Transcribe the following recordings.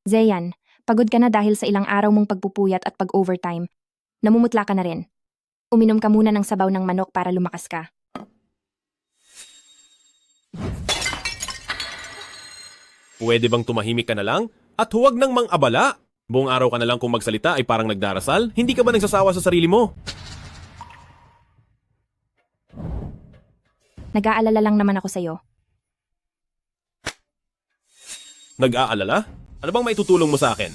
Zeyan, pagod ka na dahil sa ilang araw mong pagpupuyat at pag-overtime. Namumutla ka na rin. Uminom ka muna ng sabaw ng manok para lumakas ka. Pwede bang tumahimik ka na lang? At huwag nang mang-abala! Buong araw ka na lang kung magsalita ay parang nagdarasal? Hindi ka ba nagsasawa sa sarili mo? Nag-aalala lang naman ako sa'yo. Nag-aalala? Ano bang maitutulong mo sa akin?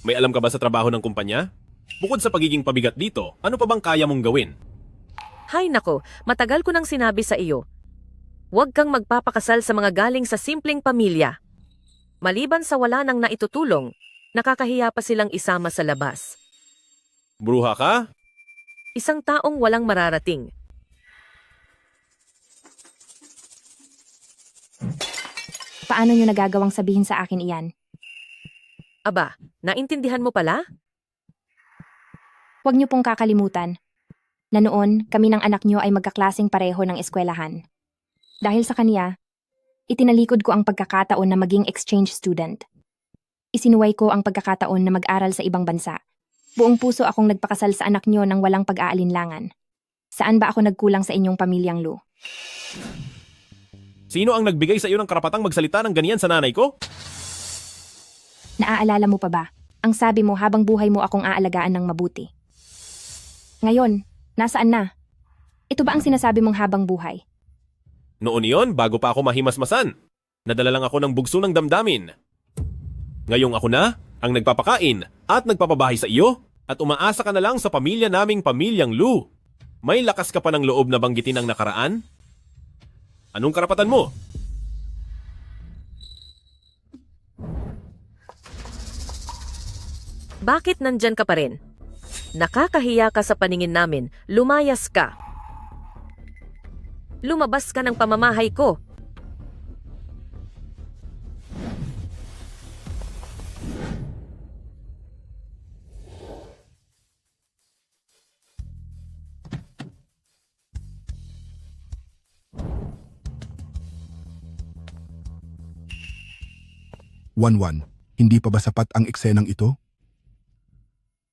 May alam ka ba sa trabaho ng kumpanya? Bukod sa pagiging pabigat dito, ano pa bang kaya mong gawin? Hay nako, matagal ko nang sinabi sa iyo. Huwag kang magpapakasal sa mga galing sa simpleng pamilya. Maliban sa wala nang naitutulong, nakakahiya pa silang isama sa labas. Bruha ka? Isang taong walang mararating. Paano nyo nagagawang sabihin sa akin iyan? Aba, naintindihan mo pala? Huwag nyo pong kakalimutan na noon kami ng anak nyo ay magkaklaseng pareho ng eskwelahan. Dahil sa kaniya, itinalikod ko ang pagkakataon na maging exchange student. Isinuway ko ang pagkakataon na mag-aral sa ibang bansa. Buong puso akong nagpakasal sa anak nyo ng walang pag-aalinlangan. Saan ba ako nagkulang sa inyong pamilyang Lu? Sino ang nagbigay sa iyo ng karapatang magsalita ng ganyan sa nanay ko? Naaalala mo pa ba? Ang sabi mo habang buhay mo akong aalagaan ng mabuti. Ngayon, nasaan na? Ito ba ang sinasabi mong habang buhay? Noon iyon, bago pa ako mahimasmasan. Nadala lang ako ng bugso ng damdamin. Ngayong ako na, ang nagpapakain at nagpapabahay sa iyo, at umaasa ka na lang sa pamilya naming pamilyang Lu. May lakas ka pa ng loob na banggitin ang nakaraan? Anong karapatan mo? Bakit nandyan ka pa rin? Nakakahiya ka sa paningin namin, lumayas ka. Lumabas ka ng pamamahay ko. Wanwan, hindi pa ba sapat ang eksenang ito?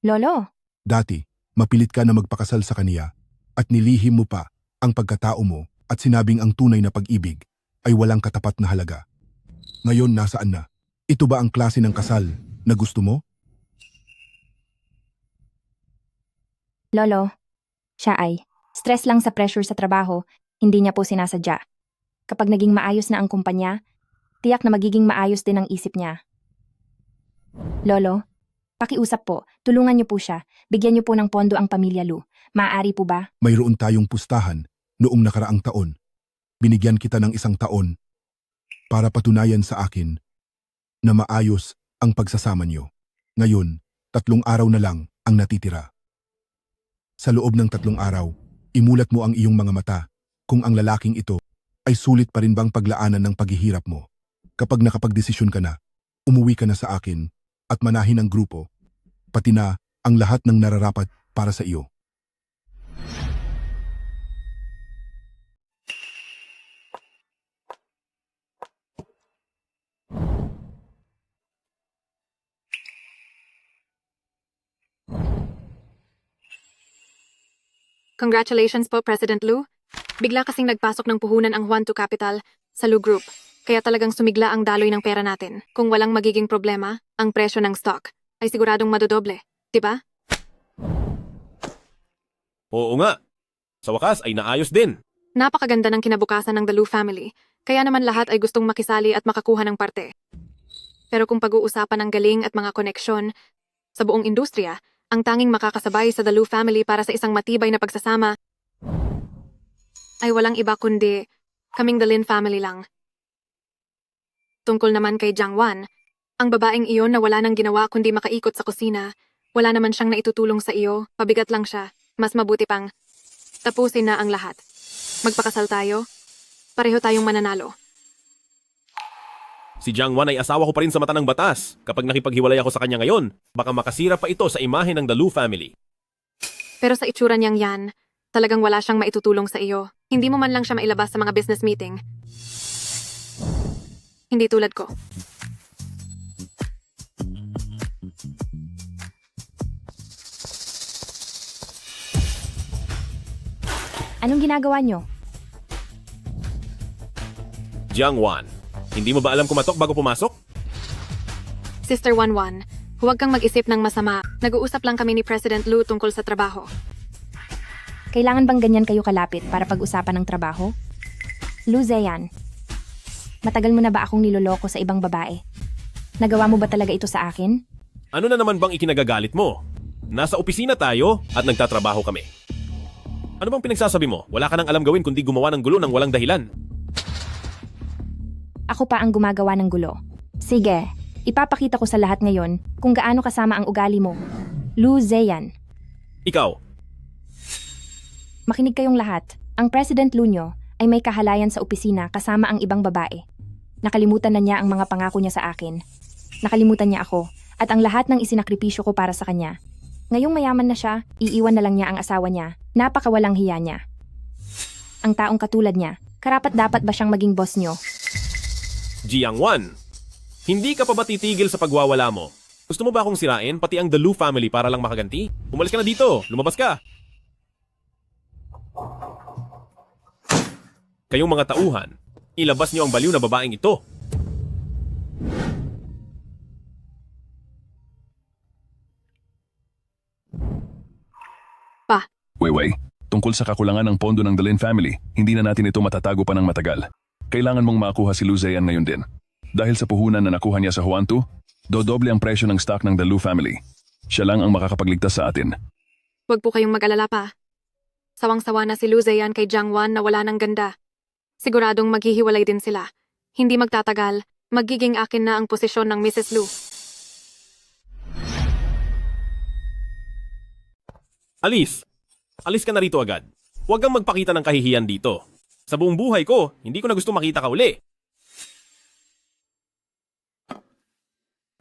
Lolo, Dati, mapilit ka na magpakasal sa kaniya at nilihim mo pa ang pagkatao mo at sinabing ang tunay na pag-ibig ay walang katapat na halaga. Ngayon nasaan na? Ito ba ang klase ng kasal na gusto mo? Lolo, siya ay stress lang sa pressure sa trabaho, hindi niya po sinasadya. Kapag naging maayos na ang kumpanya, tiyak na magiging maayos din ang isip niya. Lolo, pakiusap po, tulungan niyo po siya, bigyan niyo po ng pondo ang pamilya Lu. Maaari po ba? Mayroon tayong pustahan noong nakaraang taon. Binigyan kita ng 1 taon para patunayan sa akin na maayos ang pagsasama niyo. Ngayon, 3 araw na lang ang natitira. Sa loob ng 3 araw, imulat mo ang iyong mga mata kung ang lalaking ito ay sulit pa rin bang paglaanan ng paghihirap mo. Kapag nakapagdesisyon ka na, umuwi ka na sa akin at manahin ang grupo, pati na ang lahat ng nararapat para sa iyo. Congratulations po, President Lu. Bigla kasing nagpasok ng puhunan ang Juan to Capital sa Lu Group. Kaya talagang sumigla ang daloy ng pera natin. Kung walang magiging problema, ang presyo ng stock ay siguradong madodoble. Diba? Oo nga. Sa wakas ay naayos din. Napakaganda ng kinabukasan ng The Lu family. Kaya naman lahat ay gustong makisali at makakuha ng parte. Pero kung pag-uusapan ng galing at mga koneksyon sa buong industriya, ang tanging makakasabay sa The Lu family para sa isang matibay na pagsasama ay walang iba kundi kaming The Lin family lang. Tungkol naman kay Jiang Wan, ang babaeng iyon na wala nang ginawa kundi makaikot sa kusina, wala naman siyang naitutulong sa iyo, pabigat lang siya, mas mabuti pang tapusin na ang lahat. Magpakasal tayo, pareho tayong mananalo. Si Jiang Wan ay asawa ko pa rin sa mata ng batas. Kapag nakipaghiwalay ako sa kanya ngayon, baka makasira pa ito sa imahe ng The Lu family. Pero sa itsura niyang yan, talagang wala siyang maitutulong sa iyo. Hindi mo man lang siya mailabas sa mga business meeting. Hindi tulad ko. Anong ginagawa nyo? Jiang Wan, hindi mo ba alam kumatok bago pumasok? Sister Wanwan, huwag kang mag-isip ng masama. Nag-uusap lang kami ni President Lu tungkol sa trabaho. Kailangan bang ganyan kayo kalapit para pag-usapan ng trabaho? Lu Zeyan, matagal mo na ba akong niloloko sa ibang babae? Nagawa mo ba talaga ito sa akin? Ano na naman bang ikinagagalit mo? Nasa opisina tayo at nagtatrabaho kami. Ano bang pinagsasabi mo? Wala ka nang alam gawin kundi gumawa ng gulo ng walang dahilan. Ako pa ang gumagawa ng gulo. Sige, ipapakita ko sa lahat ngayon kung gaano kasama ang ugali mo. Lu Zeyan, Ikaw, makinig kayong lahat. Ang President Lu nyo ay may kahalayan sa opisina kasama ang ibang babae. Nakalimutan na niya ang mga pangako niya sa akin. Nakalimutan niya ako at ang lahat ng isinakripisyo ko para sa kanya. Ngayong mayaman na siya, iiwan na lang niya ang asawa niya. Napakawalang hiya niya. Ang taong katulad niya, karapat-dapat ba siyang maging boss nyo? Jiang Wan, hindi ka pa ba titigil sa pagwawala mo? Gusto mo ba akong sirain pati ang The Lu family para lang makaganti? Umalis ka na dito, lumabas ka. Kayong mga tauhan, ilabas niyo ang baliw na babaeng ito. Weiwei, tungkol sa kakulangan ng pondo ng Dalin family, hindi na natin ito matatago pa ng matagal. Kailangan mong makuha si Lu Zeyan ngayon din. Dahil sa puhunan na nakuha niya sa Huantu, dodoble ang presyo ng stock ng The Lu family. Siya lang ang makakapagligtas sa atin. Huwag po kayong mag-alala pa. Sawang-sawa na si Lu Zeyan kay Jiang Wan na wala ng ganda. Siguradong maghihiwalay din sila. Hindi magtatagal, magiging akin na ang posisyon ng Mrs. Lu. Alis! Alis ka na rito agad. Huwag kang magpakita ng kahihiyan dito. Sa buong buhay ko, hindi ko na gusto makita ka uli.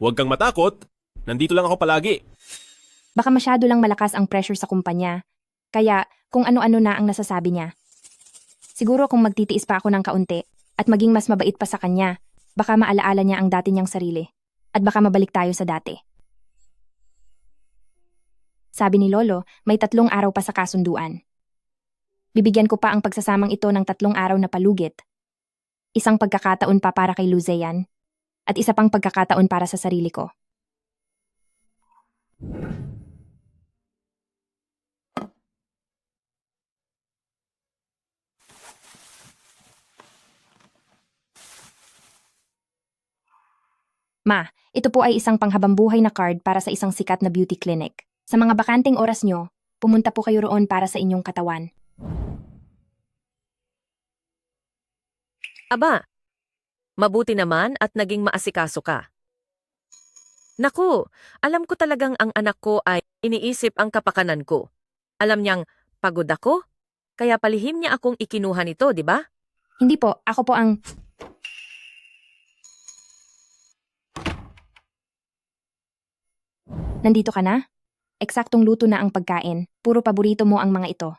Huwag kang matakot. Nandito lang ako palagi. Baka masyado lang malakas ang pressure sa kumpanya. Kaya kung ano-ano na ang nasasabi niya. Siguro kung magtitiis pa ako ng kaunti at maging mas mabait pa sa kanya, baka maalaala niya ang dati niyang sarili. At baka mabalik tayo sa dati. Sabi ni Lolo, may 3 araw pa sa kasunduan. Bibigyan ko pa ang pagsasamang ito ng 3 araw na palugit. Isang pagkakataon pa para kay Lu Zeyan at isa pang pagkakataon para sa sarili ko. Ma, ito po ay isang panghabambuhay na card para sa isang sikat na beauty clinic. Sa mga bakanting oras nyo, pumunta po kayo roon para sa inyong katawan. Aba, mabuti naman at naging maasikaso ka. Naku, alam ko talagang ang anak ko ay iniisip ang kapakanan ko. Alam niyang pagod ako, kaya palihim niya akong ikinuha nito, di ba? Hindi po, ako po ang... Nandito ka na? Eksaktong luto na ang pagkain. Puro paborito mo ang mga ito.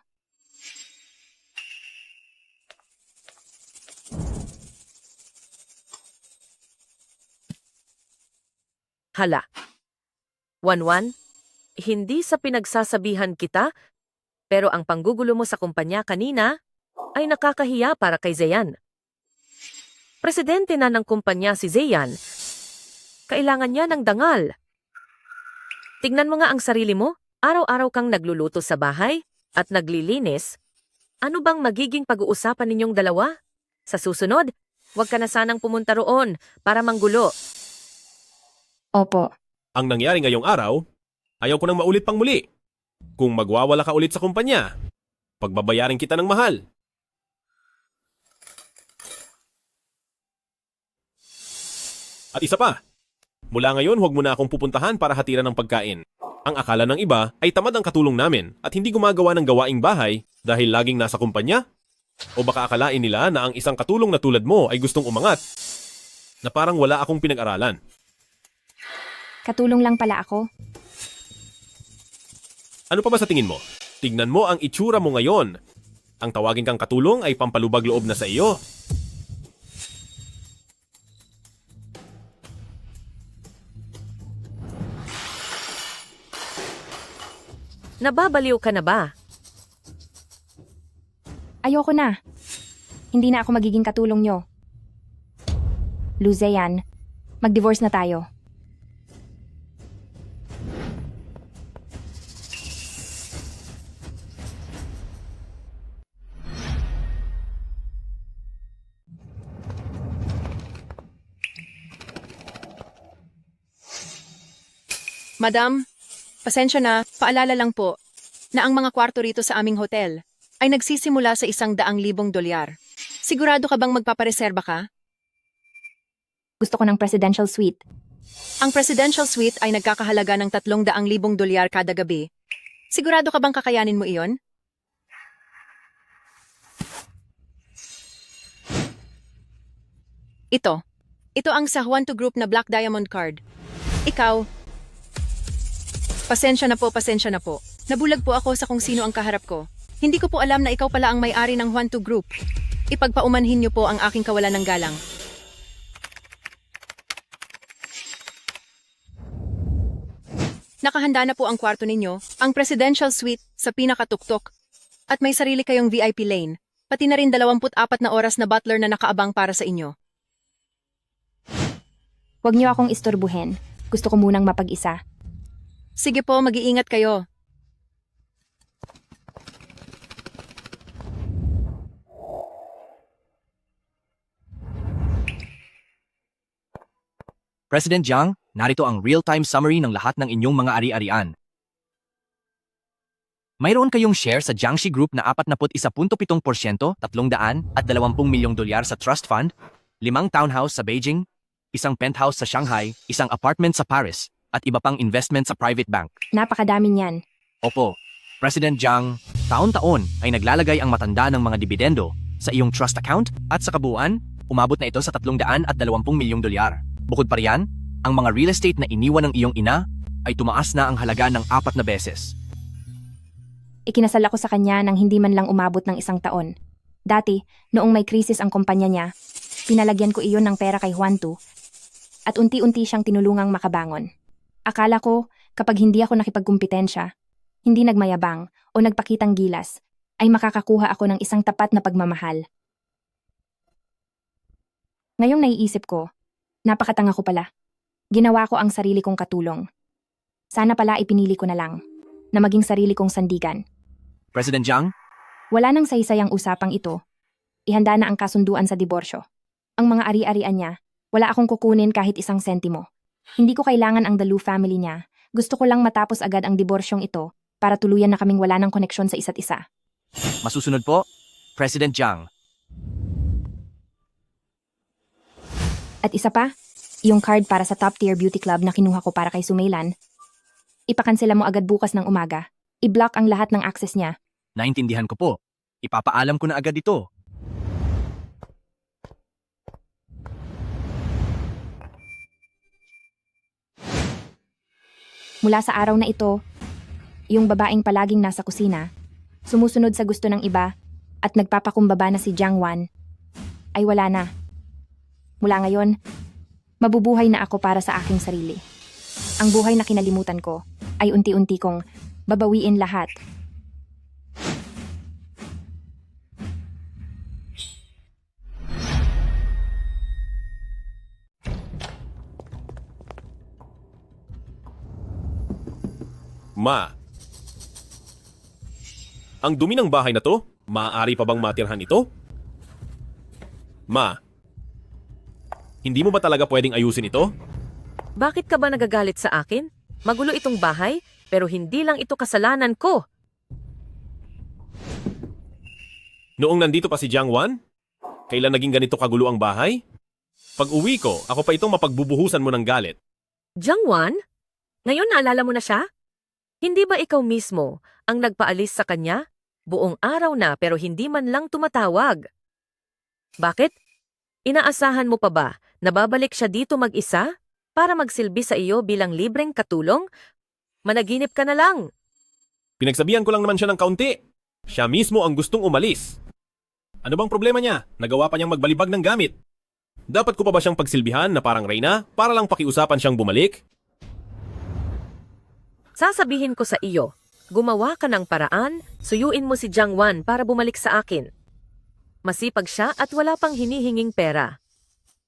Hala. Wanwan, hindi sa pinagsasabihan kita, pero ang panggugulo mo sa kumpanya kanina ay nakakahiya para kay Zeyan. Presidente na ng kumpanya si Zeyan. Kailangan niya ng dangal. Tignan mo nga ang sarili mo, araw-araw kang nagluluto sa bahay at naglilinis. Ano bang magiging pag-uusapan ninyong dalawa? Sa susunod, huwag ka na sanang pumunta roon para manggulo. Opo. Ang nangyari ngayong araw, ayaw ko nang maulit pang muli. Kung magwawala ka ulit sa kumpanya, pagbabayarin kita ng mahal. At isa pa, mula ngayon huwag mo na akong pupuntahan para hatiran ng pagkain. Ang akala ng iba ay tamad ang katulong namin at hindi gumagawa ng gawaing bahay dahil laging nasa kumpanya. O baka akalain nila na ang isang katulong na tulad mo ay gustong umangat, na parang wala akong pinag-aralan. Katulong lang pala ako. Ano pa ba sa tingin mo? Tignan mo ang itsura mo ngayon. Ang tawagin kang katulong ay pampalubag loob na sa iyo. Nababaliw ka na ba? Ayoko na. Hindi na ako magiging katulong nyo. Luzeyan, mag-divorce na tayo. Madam, pasensya na, paalala lang po na ang mga kwarto rito sa aming hotel ay nagsisimula sa $100,000. Sigurado ka bang magpapareserba ka? Gusto ko ng presidential suite. Ang presidential suite ay nagkakahalaga ng $300,000 kada gabi. Sigurado ka bang kakayanin mo iyon? Ito ang sa Juan to Group na Black Diamond Card. Ikaw, pasensya na po. Nabulag po ako sa kung sino ang kaharap ko. Hindi ko po alam na ikaw pala ang may-ari ng Juan to Group. Ipagpaumanhin niyo po ang aking kawalan ng galang. Nakahanda na po ang kwarto ninyo, ang presidential suite sa pinakatuktok. At may sarili kayong VIP lane, pati na rin 24 na oras na butler na nakaabang para sa inyo. Huwag niyo akong istorbuhin. Gusto ko munang mapag-isa. Sige po, mag-iingat kayo. President Jiang, narito ang real-time summary ng lahat ng inyong mga ari-arian. Mayroon kayong share sa Jiangxi Group na 41.7%, $320 milyong sa trust fund, 5 townhouse sa Beijing, 1 penthouse sa Shanghai, 1 apartment sa Paris, at iba pang investment sa private bank. Napakadami niyan. Opo, President Jiang, taon-taon ay naglalagay ang matanda ng mga dibidendo sa iyong trust account at sa kabuuan, umabot na ito sa $320 milyong. Bukod pa riyan, ang mga real estate na iniwan ng iyong ina ay tumaas na ang halaga ng 4 na beses. Ikinasal ako sa kanya nang hindi man lang umabot ng 1 taon. Dati, noong may krisis ang kumpanya niya, pinalagyan ko iyon ng pera kay Juan Tu at unti-unti siyang tinulungang makabangon. Akala ko, kapag hindi ako nakipagkumpetensya, hindi nagmayabang o nagpakitang gilas, ay makakakuha ako ng isang tapat na pagmamahal. Ngayong naiisip ko, napakatanga ko pala. Ginawa ko ang sarili kong katulong. Sana pala ipinili ko na lang na maging sarili kong sandigan. President Jiang, Wala nang saysay ang usapang ito. Ihanda na ang kasunduan sa diborsyo. Ang mga ari-arian niya, wala akong kukunin kahit 1 sentimo. Hindi ko kailangan ang Dalu family niya. Gusto ko lang matapos agad ang diborsyong ito para tuluyan na kaming wala ng koneksyon sa isa't isa. masusunod po, President Jiang. At isa pa, yung card para sa top tier beauty club na kinuha ko para kay Sumailan. Ipakansela mo agad bukas ng umaga. I-block ang lahat ng access niya. Naintindihan ko po. Ipapaalam ko na agad ito. Mula sa araw na ito, yung babaeng palaging nasa kusina, sumusunod sa gusto ng iba, at nagpapakumbaba na si Jiang Wan, ay wala na. Mula ngayon, mabubuhay na ako para sa aking sarili. Ang buhay na kinalimutan ko ay unti-unti kong babawiin lahat. Ma, ang dumi ng bahay na to, maaari pa bang matirhan ito? Ma, hindi mo ba talaga pwedeng ayusin ito? Bakit ka ba nagagalit sa akin? Magulo itong bahay, pero hindi lang ito kasalanan ko. Noong nandito pa si Jiang Wan, kailan naging ganito kagulo ang bahay? Pag uwi ko, ako pa itong mapagbubuhusan mo ng galit. Jiang Wan? Ngayon naalala mo na siya? Hindi ba ikaw mismo ang nagpaalis sa kanya? Buong araw na pero hindi man lang tumatawag. Bakit? Inaasahan mo pa ba na babalik siya dito mag-isa para magsilbi sa iyo bilang libreng katulong? Managinip ka na lang. Pinagsabihan ko lang naman siya ng kaunti. Siya mismo ang gustong umalis. Ano bang problema niya? Nagawa pa niyang magbalibag ng gamit. Dapat ko pa ba siyang pagsilbihan na parang reyna para lang pakiusapan siyang bumalik? Sasabihin ko sa iyo, gumawa ka ng paraan, suyuin mo si Jiang Wan para bumalik sa akin. Masipag siya at wala pang hinihinging pera.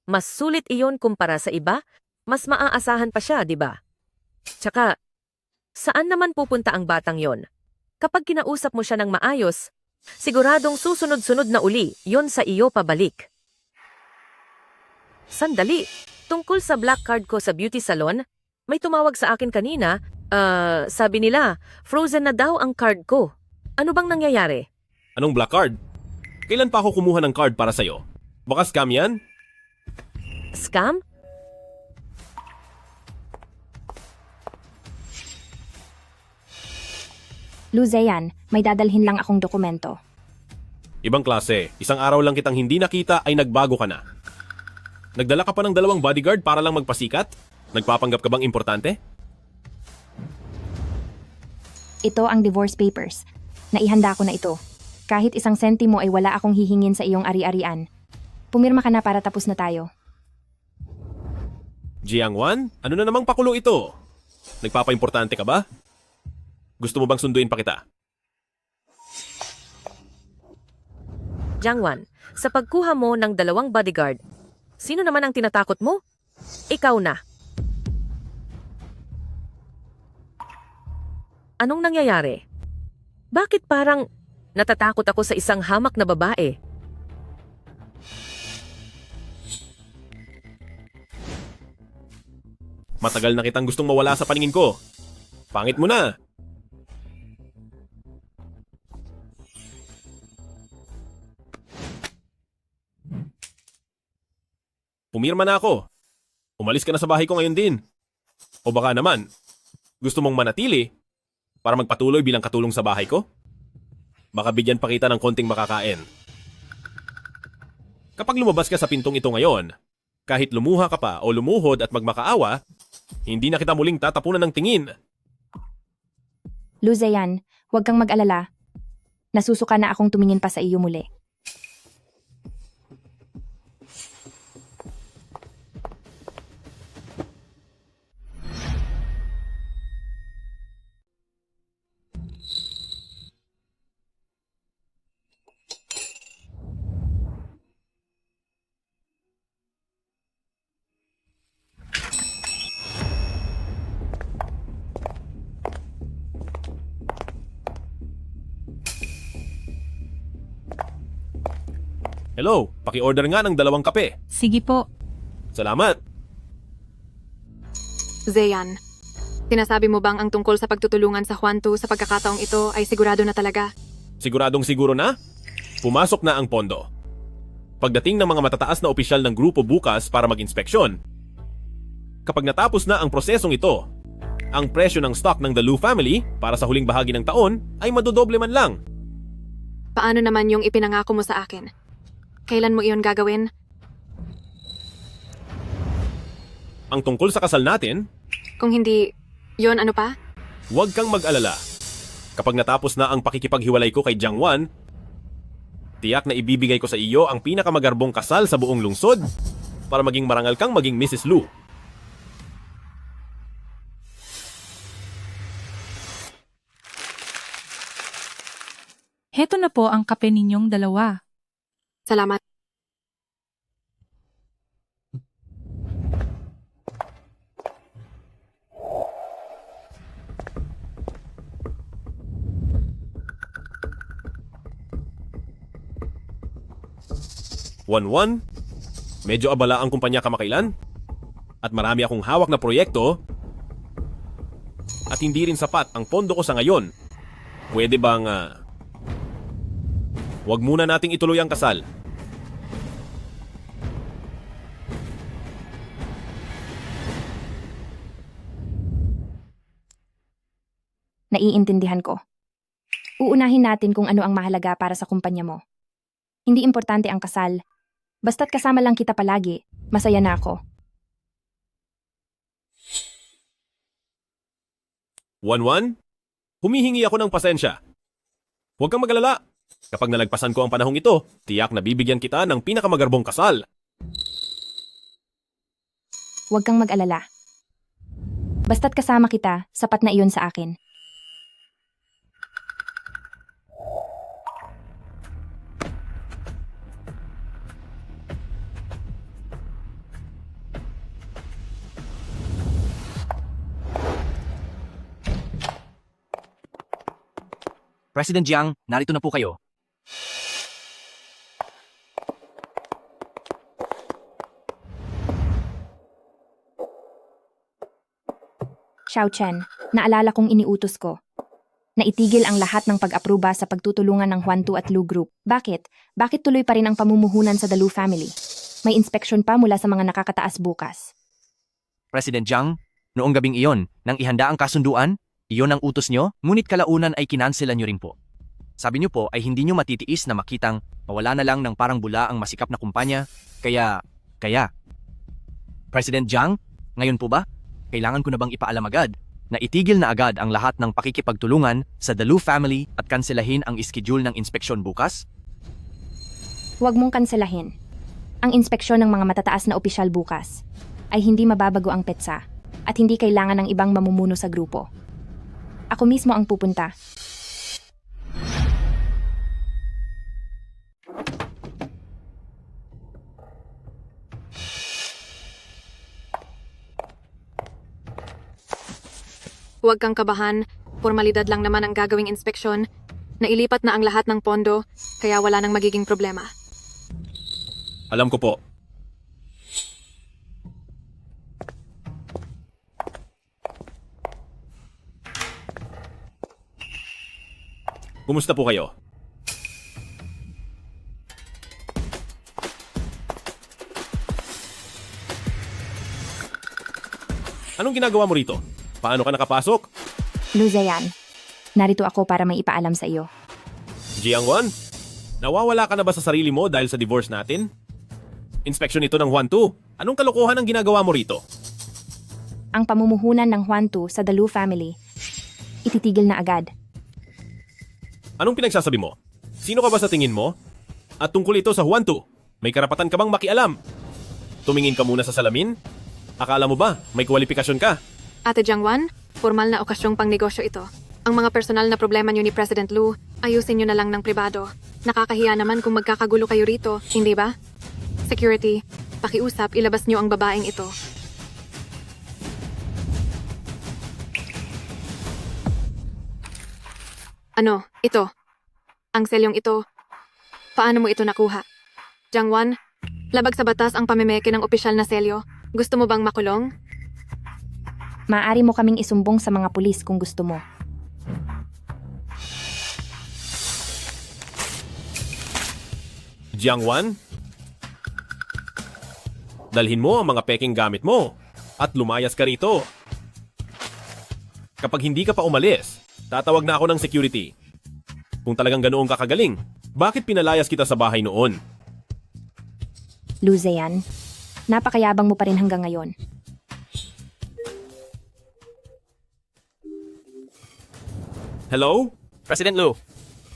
Mas sulit iyon kumpara sa iba, mas maaasahan pa siya, di ba? Tsaka, saan naman pupunta ang batang yon? Kapag kinausap mo siya ng maayos, siguradong susunod-sunod na uli yon sa iyo pabalik. Sandali, tungkol sa black card ko sa beauty salon, may tumawag sa akin kanina, sabi nila, frozen na daw ang card ko. Ano bang nangyayari? Anong black card? Kailan pa ako kumuha ng card para sa'yo? Baka scam yan? Scam? Luzayan, may dadalhin lang akong dokumento. Ibang klase, isang araw lang kitang hindi nakita ay nagbago ka na. Nagdala ka pa ng 2 bodyguard para lang magpasikat? Nagpapanggap ka bang importante? Ito ang divorce papers. Naihanda ko na ito. Kahit 1 sentimo ay wala akong hihingin sa iyong ari-arian. Pumirma ka na para tapos na tayo. Jiangwan, ano na namang pakulo ito? Nagpapaimportante ka ba? Gusto mo bang sunduin pa kita? Jiangwan, sa pagkuha mo ng 2 bodyguard, sino naman ang tinatakot mo? Ikaw na. Anong nangyayari? Bakit parang natatakot ako sa isang hamak na babae? Matagal na kitang gustong mawala sa paningin ko. Pangit mo na. Pumirma na ako. Umalis ka na sa bahay ko ngayon din. O baka naman, gusto mong manatili para magpatuloy bilang katulong sa bahay ko? Baka bigyan pa kita ng konting makakain. Kapag lumabas ka sa pintong ito ngayon, kahit lumuha ka pa o lumuhod at magmakaawa, hindi na kita muling tatapunan ng tingin. Luzayan, huwag kang mag-alala. Nasusuka na akong tumingin pa sa iyo muli. Hello, paki-order nga ng 2 kape. Sige po. Salamat. Zayan, sinasabi mo bang ang tungkol sa pagtutulungan sa Juantu sa pagkakataong ito ay sigurado na talaga? Siguradong siguro na? Pumasok na ang pondo. Pagdating ng mga matataas na opisyal ng grupo bukas para mag-inspeksyon, kapag natapos na ang prosesong ito, ang presyo ng stock ng The Lu family para sa huling bahagi ng taon ay madodoble man lang. Paano naman yung ipinangako mo sa akin? Kailan mo iyon gagawin? Ang tungkol sa kasal natin, Kung hindi, yon ano pa? huwag kang mag-alala. Kapag natapos na ang pakikipaghiwalay ko kay Jiangwan, tiyak na ibibigay ko sa iyo ang pinakamagarbong kasal sa buong lungsod para maging marangal kang maging Mrs. Lu. Heto na po ang kape ninyong 2. Salamat. One, medyo abala ang kumpanya kamakailan at marami akong hawak na proyekto at hindi rin sapat ang pondo ko sa ngayon. Pwede bang wag muna nating ituloy ang kasal? Naiintindihan ko. Uunahin natin kung ano ang mahalaga para sa kumpanya mo. Hindi importante ang kasal. Basta't kasama lang kita palagi, masaya na ako. One, humihingi ako ng pasensya. Huwag kang magalala. Kapag nalagpasan ko ang panahong ito, tiyak na bibigyan kita ng pinakamagarbong kasal. Huwag kang mag-alala. Basta't kasama kita, sapat na iyon sa akin. President Jiang, narito na po kayo. Xiao Chen, naalala kong iniutos ko. Naitigil ang lahat ng pag-apruba sa pagtutulungan ng Huantu at Lu Group. Bakit? Bakit tuloy pa rin ang pamumuhunan sa The Lu family? May inspeksyon pa mula sa mga nakakataas bukas. President Jiang, noong gabing iyon, nang ihanda ang kasunduan, iyon ang utos nyo, ngunit kalaunan ay kinanselan nyo rin po. Sabi nyo po ay hindi nyo matitiis na makitang mawala na lang ng parang bula ang masikap na kumpanya, kaya... President Jiang, ngayon po ba? Kailangan ko na bang ipaalam agad na itigil na agad ang lahat ng pakikipagtulungan sa The Lu family at kanselahin ang iskidul ng inspeksyon bukas? Huwag mong kanselahin. Ang inspeksyon ng mga matataas na opisyal bukas ay hindi mababago ang petsa at hindi kailangan ng ibang mamumuno sa grupo. Ako mismo ang pupunta. Huwag kang kabahan, formalidad lang naman ang gagawing inspeksyon. Nailipat na ang lahat ng pondo, kaya wala nang magiging problema. Alam ko po. Kumusta po kayo? Anong ginagawa mo rito? Paano ka nakapasok? Lu Ziyan, narito ako para may ipaalam sa iyo. Jiangwan, nawawala ka na ba sa sarili mo dahil sa divorce natin? Inspeksyon ito ng Huantu. Anong kalokohan ang ginagawa mo rito? Ang pamumuhunan ng Huantu sa The Lu family, ititigil na agad. Anong pinagsasabi mo? Sino ka ba sa tingin mo? At tungkol ito sa Huantu, may karapatan ka bang makialam? Tumingin ka muna sa salamin? Akala mo ba may kwalifikasyon ka? Ate Jiangwan, formal na okasyong pangnegosyo ito. Ang mga personal na problema niyo ni President Lu, ayusin niyo na lang ng pribado. Nakakahiya naman kung magkakagulo kayo rito, hindi ba? Security, pakiusap, ilabas niyo ang babaeng ito. Ano, ito? Ang selyong ito, paano mo ito nakuha? Jiangwan, labag sa batas ang pamimeke ng opisyal na selyo. Gusto mo bang makulong? Maaari mo kaming isumbong sa mga pulis kung gusto mo. Jiangwan? Dalhin mo ang mga peking gamit mo at lumayas ka rito. Kapag hindi ka pa umalis, tatawag na ako ng security. Kung talagang ganoon kakagaling, bakit pinalayas kita sa bahay noon? Lu Ziyan, napakayabang mo pa rin hanggang ngayon. Hello? President Lu,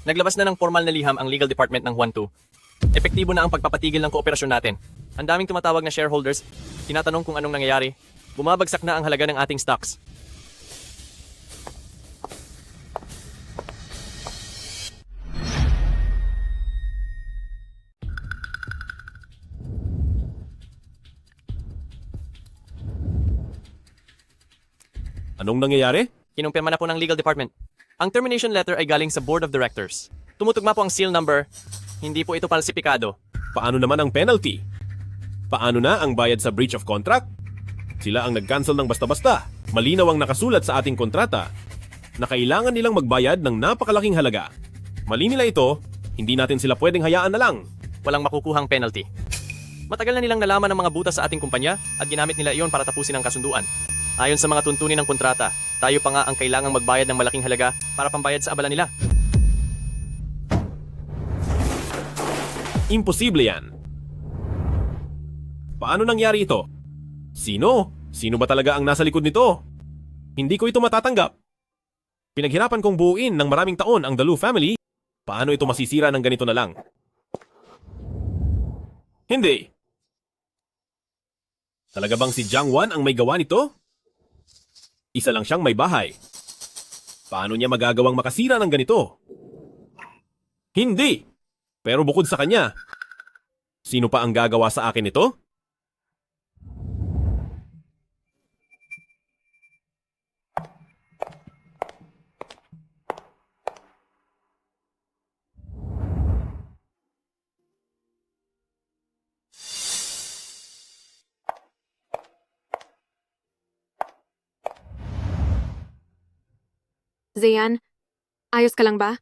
naglabas na ng formal na liham ang legal department ng Huantu. Epektibo na ang pagpapatigil ng kooperasyon natin. Ang daming tumatawag na shareholders, tinatanong kung anong nangyayari. Bumabagsak na ang halaga ng ating stocks. Anong nangyayari? Kinumpirma na po ng legal department. Ang termination letter ay galing sa board of directors. Tumutugma po ang seal number. Hindi po ito falsipikado. Paano naman ang penalty? Paano na ang bayad sa breach of contract? Sila ang nag-cancel ng basta-basta. Malinaw ang nakasulat sa ating kontrata na kailangan nilang magbayad ng napakalaking halaga. Mali nila ito, hindi natin sila pwedeng hayaan na lang. Walang makukuhang penalty. Matagal na nilang nalaman ang mga butas sa ating kumpanya at ginamit nila iyon para tapusin ang kasunduan. Ayon sa mga tuntunin ng kontrata, tayo pa nga ang kailangang magbayad ng malaking halaga para pambayad sa abala nila. Imposible yan. Paano nangyari ito? Sino? Sino ba talaga ang nasa likod nito? Hindi ko ito matatanggap. Pinaghirapan kong buuin ng maraming taon ang The Lu family. Paano ito masisira ng ganito na lang? Hindi. Talaga bang si Jiangwan ang may gawa nito? Isa lang siyang may bahay. Paano niya magagawang makasira ng ganito? Hindi! Pero bukod sa kanya, sino pa ang gagawa sa akin ito? Zayan, ayos ka lang ba?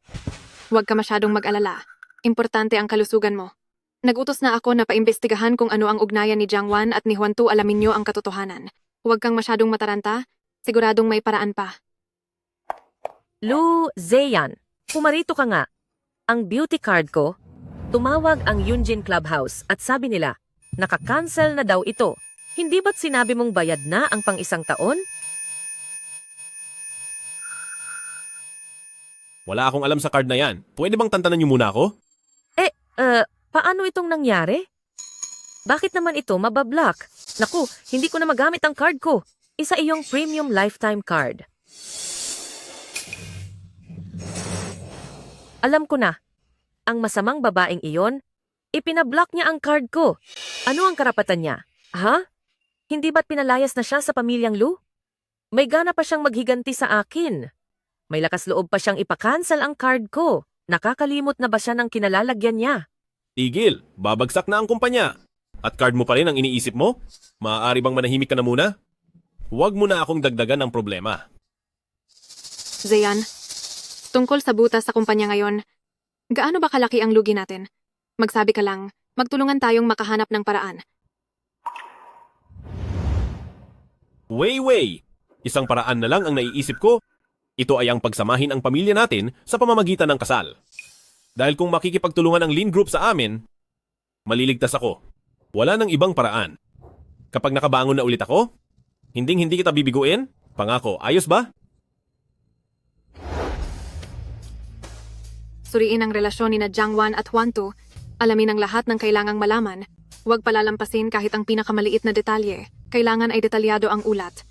Huwag ka masyadong mag-alala. Importante ang kalusugan mo. Nagutos na ako na paimbestigahan kung ano ang ugnayan ni Jiangwan at ni Huan Tu, alamin niyo ang katotohanan. Huwag kang masyadong mataranta, siguradong may paraan pa. Lu Zeyan, pumarito ka nga. Ang beauty card ko, tumawag ang Yunjin Clubhouse at sabi nila, nakakancel na daw ito. Hindi ba't sinabi mong bayad na ang pang-1 taon? Wala akong alam sa card na yan. Pwede bang tantanan niyo muna ako? Paano itong nangyari? Bakit naman ito mabablock? Naku, hindi ko na magamit ang card ko. Isa iyong premium lifetime card. Alam ko na. Ang masamang babaeng iyon, ipinablock niya ang card ko. Ano ang karapatan niya? Ha? Hindi ba't pinalayas na siya sa pamilyang Lu? May gana pa siyang maghiganti sa akin. May lakas loob pa siyang ipakancel ang card ko. Nakakalimot na ba siya ng kinalalagyan niya? Tigil, babagsak na ang kumpanya. At card mo pa rin ang iniisip mo? Maaari bang manahimik ka na muna? Huwag mo na akong dagdagan ng problema. Zayan, tungkol sa butas sa kumpanya ngayon, gaano ba kalaki ang lugi natin? Magsabi ka lang, magtulungan tayong makahanap ng paraan. Way! Isang paraan na lang ang naiisip ko. Ito ay ang pagsamahin ang pamilya natin sa pamamagitan ng kasal. Dahil kung makikipagtulungan ang Lin Group sa amin, maliligtas ako. Wala nang ibang paraan. Kapag nakabangon na ulit ako, hindi kita bibiguin? Pangako, ayos ba? Suriin ang relasyon ni na Jiangwan at Huan Tu, alamin ang lahat ng kailangang malaman. Huwag palalampasin kahit ang pinakamaliit na detalye. Kailangan ay detalyado ang ulat.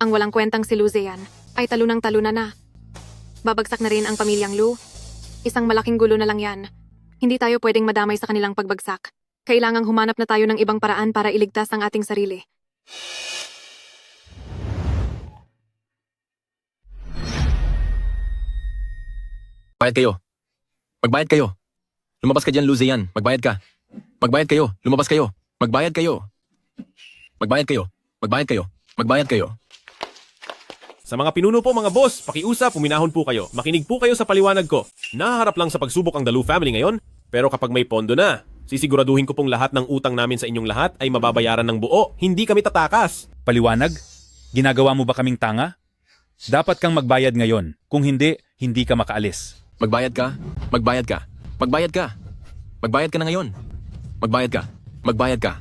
Ang walang kwentang si Lu Zeyan ay talunang-taluna na. Babagsak na rin ang pamilyang Lu. Isang malaking gulo na lang yan. Hindi tayo pwedeng madamay sa kanilang pagbagsak. Kailangang humanap na tayo ng ibang paraan para iligtas ang ating sarili. Bayad kayo. Magbayad kayo. Lumabas ka dyan, Lu Zeyan. Magbayad ka. Magbayad kayo. Lumabas kayo. Magbayad kayo. Magbayad kayo. Magbayad kayo. Magbayad kayo. Sa mga pinuno po mga boss, pakiusap, uminahon po kayo. Makinig po kayo sa paliwanag ko. Nahaharap lang sa pagsubok ang The Lu family ngayon, pero kapag may pondo na, sisiguraduhin ko pong lahat ng utang namin sa inyong lahat ay mababayaran ng buo. Hindi kami tatakas. Paliwanag? Ginagawa mo ba kaming tanga? Dapat kang magbayad ngayon. Kung hindi, hindi ka makaalis. Magbayad ka. Magbayad ka. Magbayad ka. Magbayad ka na ngayon. Magbayad ka. Magbayad ka.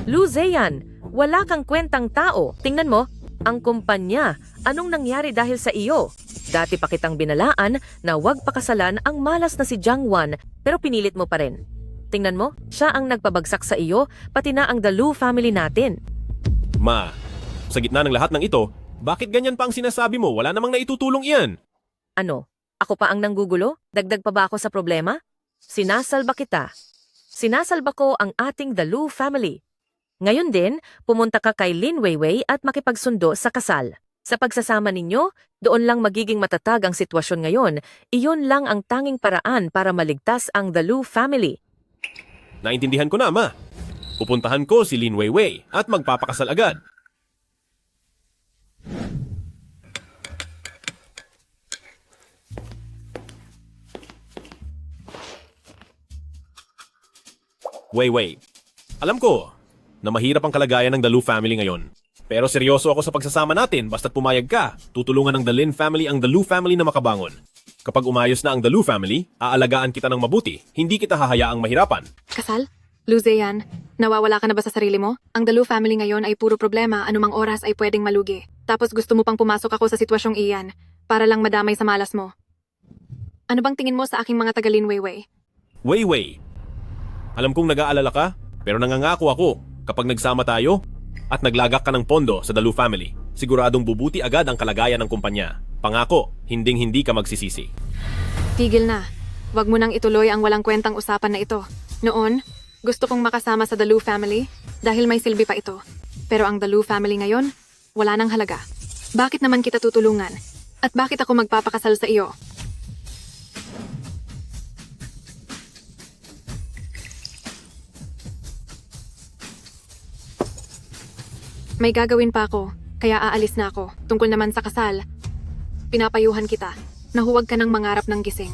Lu Zeyan, wala kang kwentang tao. Tingnan mo, ang kumpanya. Anong nangyari dahil sa iyo? Dati pa kitang binalaan na huwag pakasalan ang malas na si Jiangwan, pero pinilit mo pa rin. Tingnan mo, siya ang nagpabagsak sa iyo, pati na ang The Lu family natin. Ma, sa gitna ng lahat ng ito, bakit ganyan pa ang sinasabi mo? Wala namang naitutulong iyan. Ano? Ako pa ang nanggugulo? Dagdag pa ba ako sa problema? Sinasalba kita. Sinasalba ko ang ating The Lu family. Ngayon din, pumunta ka kay Lin Weiwei at makipagsundo sa kasal. Sa pagsasama ninyo, doon lang magiging matatag ang sitwasyon ngayon. Iyon lang ang tanging paraan para maligtas ang The Lu family. Naintindihan ko na, Ma. Pupuntahan ko si Lin Weiwei at magpapakasal agad. Weiwei, alam ko na mahirap ang kalagayan ng The Lu family ngayon. Pero seryoso ako sa pagsasama natin basta't pumayag ka. Tutulungan ng The Lin family ang The Lu family na makabangon. Kapag umayos na ang The Lu family, aalagaan kita ng mabuti. Hindi kita hahayaang mahirapan. Kasal? Lu Zeyan, nawawala ka na ba sa sarili mo? Ang The Lu family ngayon ay puro problema, anumang oras ay pwedeng malugi. Tapos gusto mo pang pumasok ako sa sitwasyong iyan, para lang madamay sa malas mo. Ano bang tingin mo sa aking mga taga Lin Weiwei? Weiwei, alam kong nag-aalala ka, pero nangangako ako kapag nagsama tayo at naglagak ka ng pondo sa The Lu family, siguradong bubuti agad ang kalagayan ng kumpanya. Pangako, hinding-hindi ka magsisisi. Tigil na. Huwag mo nang ituloy ang walang kwentang usapan na ito. Noon, gusto kong makasama sa The Lu family dahil may silbi pa ito. Pero ang The Lu family ngayon, wala nang halaga. Bakit naman kita tutulungan? At bakit ako magpapakasal sa iyo? May gagawin pa ako, kaya aalis na ako. Tungkol naman sa kasal, pinapayuhan kita na huwag ka nang mangarap ng gising.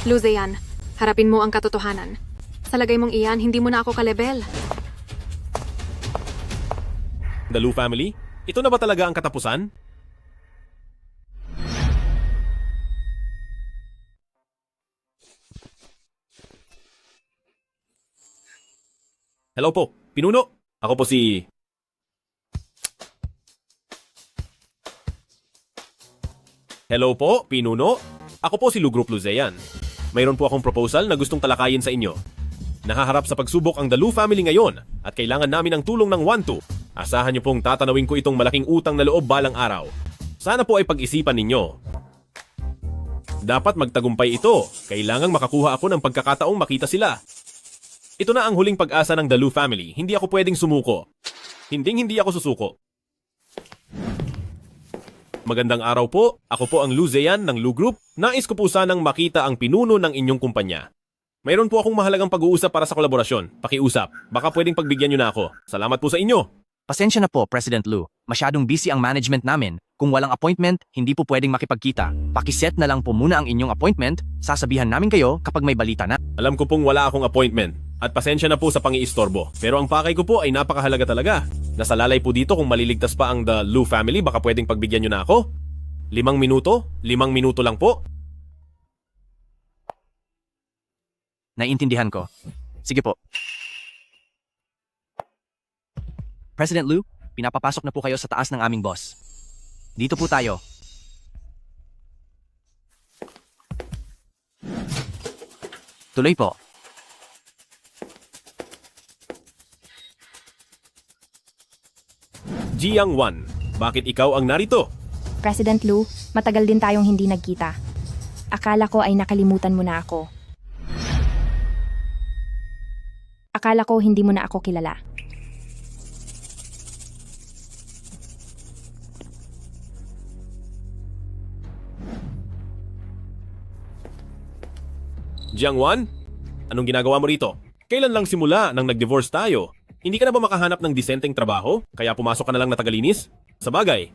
Luzean, harapin mo ang katotohanan. Sa lagay mong iyan, hindi mo na ako kalebel. The Lu family? Ito na ba talaga ang katapusan? Hello po, Pinuno. Ako po si... Hello po, Pinuno. Ako po si Lu Group Luzean. Mayroon po akong proposal na gustong talakayin sa inyo. Nahaharap sa pagsubok ang The Lu family ngayon at kailangan namin ng tulong ng 1-2. Asahan niyo pong tatanawin ko itong malaking utang na loob balang araw. Sana po ay pag-isipan ninyo. Dapat magtagumpay ito. Kailangang makakuha ako ng pagkakataong makita sila. Ito na ang huling pag-asa ng The Lu family. Hindi ako pwedeng sumuko. Hindi ako susuko. Magandang araw po. Ako po ang Luzean ng Lu Group. Nais ko po sanang makita ang pinuno ng inyong kumpanya. Mayroon po akong mahalagang pag-uusap para sa kolaborasyon. Pakiusap. Baka pwedeng pagbigyan nyo na ako. Salamat po sa inyo. Pasensya na po, President Lu. Masyadong busy ang management namin. Kung walang appointment, hindi po pwedeng makipagkita. Pakiset na lang po muna ang inyong appointment. Sasabihan namin kayo kapag may balita na. Alam ko pong wala akong appointment. At pasensya na po sa pangiistorbo. Pero ang pakay ko po ay napakahalaga talaga. Nasalalay po dito kung maliligtas pa ang The Lu family, baka pwedeng pagbigyan nyo na ako. 5 minuto? 5 minuto lang po. Naiintindihan ko. Sige po. President Lu, pinapapasok na po kayo sa taas ng aming boss. Dito po tayo. Tuloy po. Jiang Wan, bakit ikaw ang narito? President Lu, matagal din tayong hindi nagkita. Akala ko ay nakalimutan mo na ako. Akala ko hindi mo na ako kilala. Jiang Wan, anong ginagawa mo rito? Kailan lang simula nang nag-divorce tayo? Hindi ka na ba makahanap ng disenteng trabaho? Kaya pumasok ka na lang na tagalinis? Sa bagay,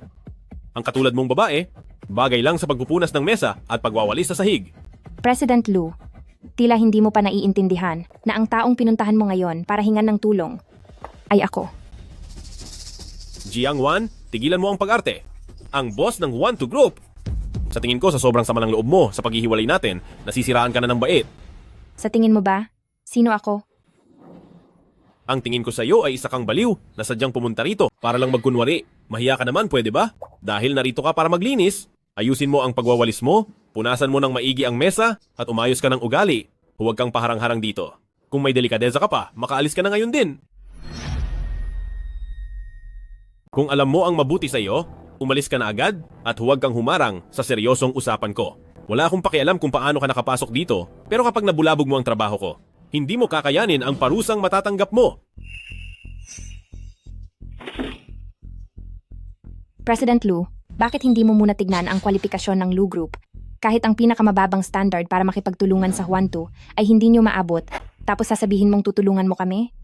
ang katulad mong babae, bagay lang sa pagpupunas ng mesa at pagwawalis sa sahig. President Lu, tila hindi mo pa naiintindihan na ang taong pinuntahan mo ngayon para hingan ng tulong ay ako. Jiang Wan, tigilan mo ang pag-arte. Ang boss ng 1-2 Group. Sa tingin ko, sa sobrang sama ng loob mo sa paghihiwalay natin, nasisiraan ka na ng bait. Sa tingin mo ba, sino ako? Ang tingin ko sa iyo ay isa kang baliw na sadyang pumunta rito para lang magkunwari. Mahiya ka naman, pwede ba? Dahil narito ka para maglinis, ayusin mo ang pagwawalis mo, punasan mo ng maigi ang mesa, at umayos ka ng ugali. Huwag kang paharang-harang dito. Kung may delikadeza ka pa, makaalis ka na ngayon din. Kung alam mo ang mabuti sa iyo, umalis ka na agad at huwag kang humarang sa seryosong usapan ko. Wala akong pakialam kung paano ka nakapasok dito, pero kapag nabulabog mo ang trabaho ko, hindi mo kakayanin ang parusang matatanggap mo. President Lu, bakit hindi mo muna tignan ang kwalifikasyon ng Lu Group? Kahit ang pinakamababang standard para makipagtulungan sa 1-2 ay hindi nyo maabot, tapos sasabihin mong tutulungan mo kami?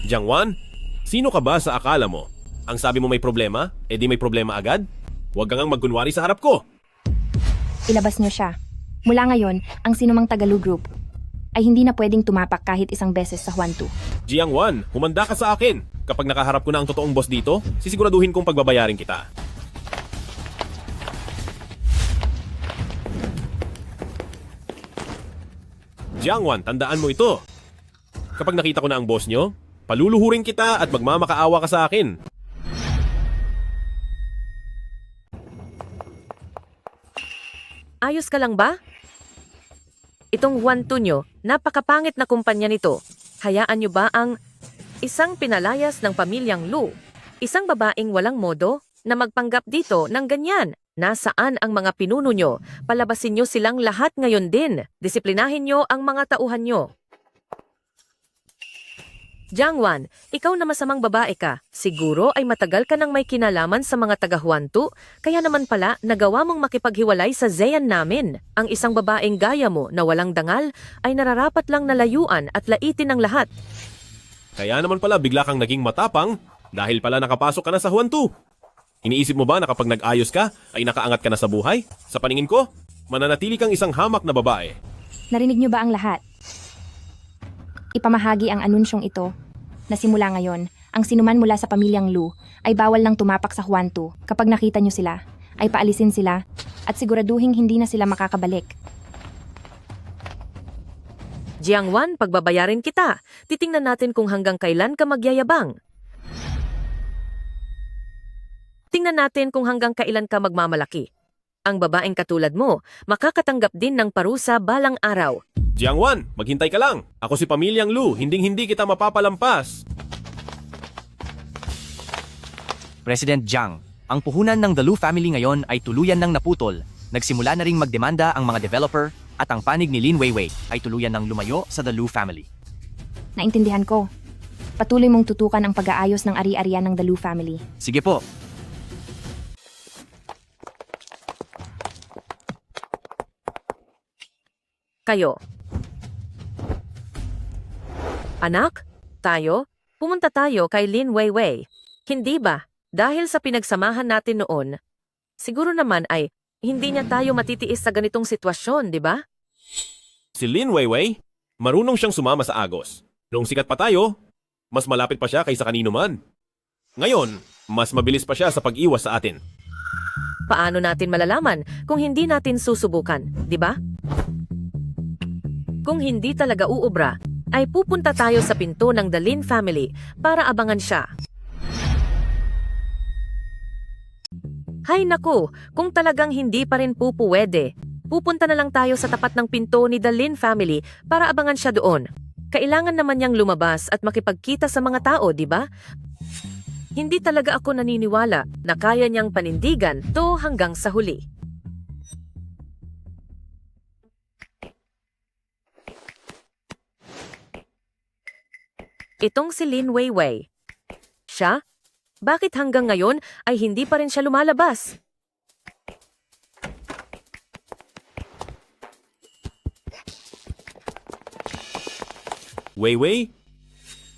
Jiang Wan, sino ka ba sa akala mo? Ang sabi mo may problema, edi may problema agad? Huwag kang magkunwari sa harap ko. Ilabas nyo siya. Mula ngayon, ang sinumang taga Lu Group ay hindi na pwedeng tumapak kahit isang beses sa 1-2. Jiang Wan, humanda ka sa akin. Kapag nakaharap ko na ang totoong boss dito, sisiguraduhin kong pagbabayarin kita. Jiang Wan, tandaan mo ito. Kapag nakita ko na ang boss nyo, paluluhurin kita at magmamakaawa ka sa akin. Ayos ka lang ba? Itong 1-2 nyo, napakapangit na kumpanya nito. Hayaan nyo ba ang isang pinalayas ng pamilyang Lu, isang babaeng walang modo na magpanggap dito ng ganyan? Nasaan ang mga pinuno nyo? Palabasin nyo silang lahat ngayon din. Disiplinahin nyo ang mga tauhan nyo. Jiangwan, ikaw na masamang babae ka. Siguro ay matagal ka nang may kinalaman sa mga taga-Huantu, kaya naman pala nagawa mong makipaghiwalay sa Zeyan namin. Ang isang babaeng gaya mo na walang dangal ay nararapat lang na layuan at laitin ng lahat. Kaya naman pala bigla kang naging matapang dahil pala nakapasok ka na sa Huantu. Iniisip mo ba na kapag nag-ayos ka ay nakaangat ka na sa buhay? Sa paningin ko, mananatili kang isang hamak na babae. Narinig niyo ba ang lahat? Ipamahagi ang anunsyong ito na simula ngayon, ang sinuman mula sa pamilyang Lu ay bawal nang tumapak sa Huantu. Kapag nakita niyo sila, ay paalisin sila at siguraduhing hindi na sila makakabalik. Jiangwan, pagbabayarin kita. Titingnan natin kung hanggang kailan ka magyayabang. Tingnan natin kung hanggang kailan ka magmamalaki. Ang babaeng katulad mo, makakatanggap din ng parusa balang araw. Jiangwan, maghintay ka lang. Ako si Pamilyang Lu, hinding-hindi kita mapapalampas. President Jiang, ang puhunan ng The Lu family ngayon ay tuluyan ng naputol. Nagsimula na ring magdemanda ang mga developer at ang panig ni Lin Weiwei ay tuluyan ng lumayo sa The Lu family. Naintindihan ko. Patuloy mong tutukan ang pag-aayos ng ari-arian ng The Lu family. Sige po. Kayo. Anak, pumunta tayo kay Lin Weiwei. Hindi ba? Dahil sa pinagsamahan natin noon, siguro naman ay hindi niya tayo matitiis sa ganitong sitwasyon, di ba? Si Lin Weiwei, marunong siyang sumama sa Agos. Noong sikat pa tayo, mas malapit pa siya kaysa kanino man. Ngayon, mas mabilis pa siya sa pag-iwas sa atin. Paano natin malalaman kung hindi natin susubukan, di ba? Kung hindi talaga uubra, ay pupunta tayo sa pinto ng The Lin family para abangan siya. Hay naku, kung talagang hindi pa rin pupuwede, pupunta na lang tayo sa tapat ng pinto ni The Lin family para abangan siya doon. Kailangan naman niyang lumabas at makipagkita sa mga tao, di ba? Hindi talaga ako naniniwala na kaya niyang panindigan to hanggang sa huli. Itong si Lin Weiwei. Siya? Bakit hanggang ngayon ay hindi pa rin siya lumalabas? Weiwei,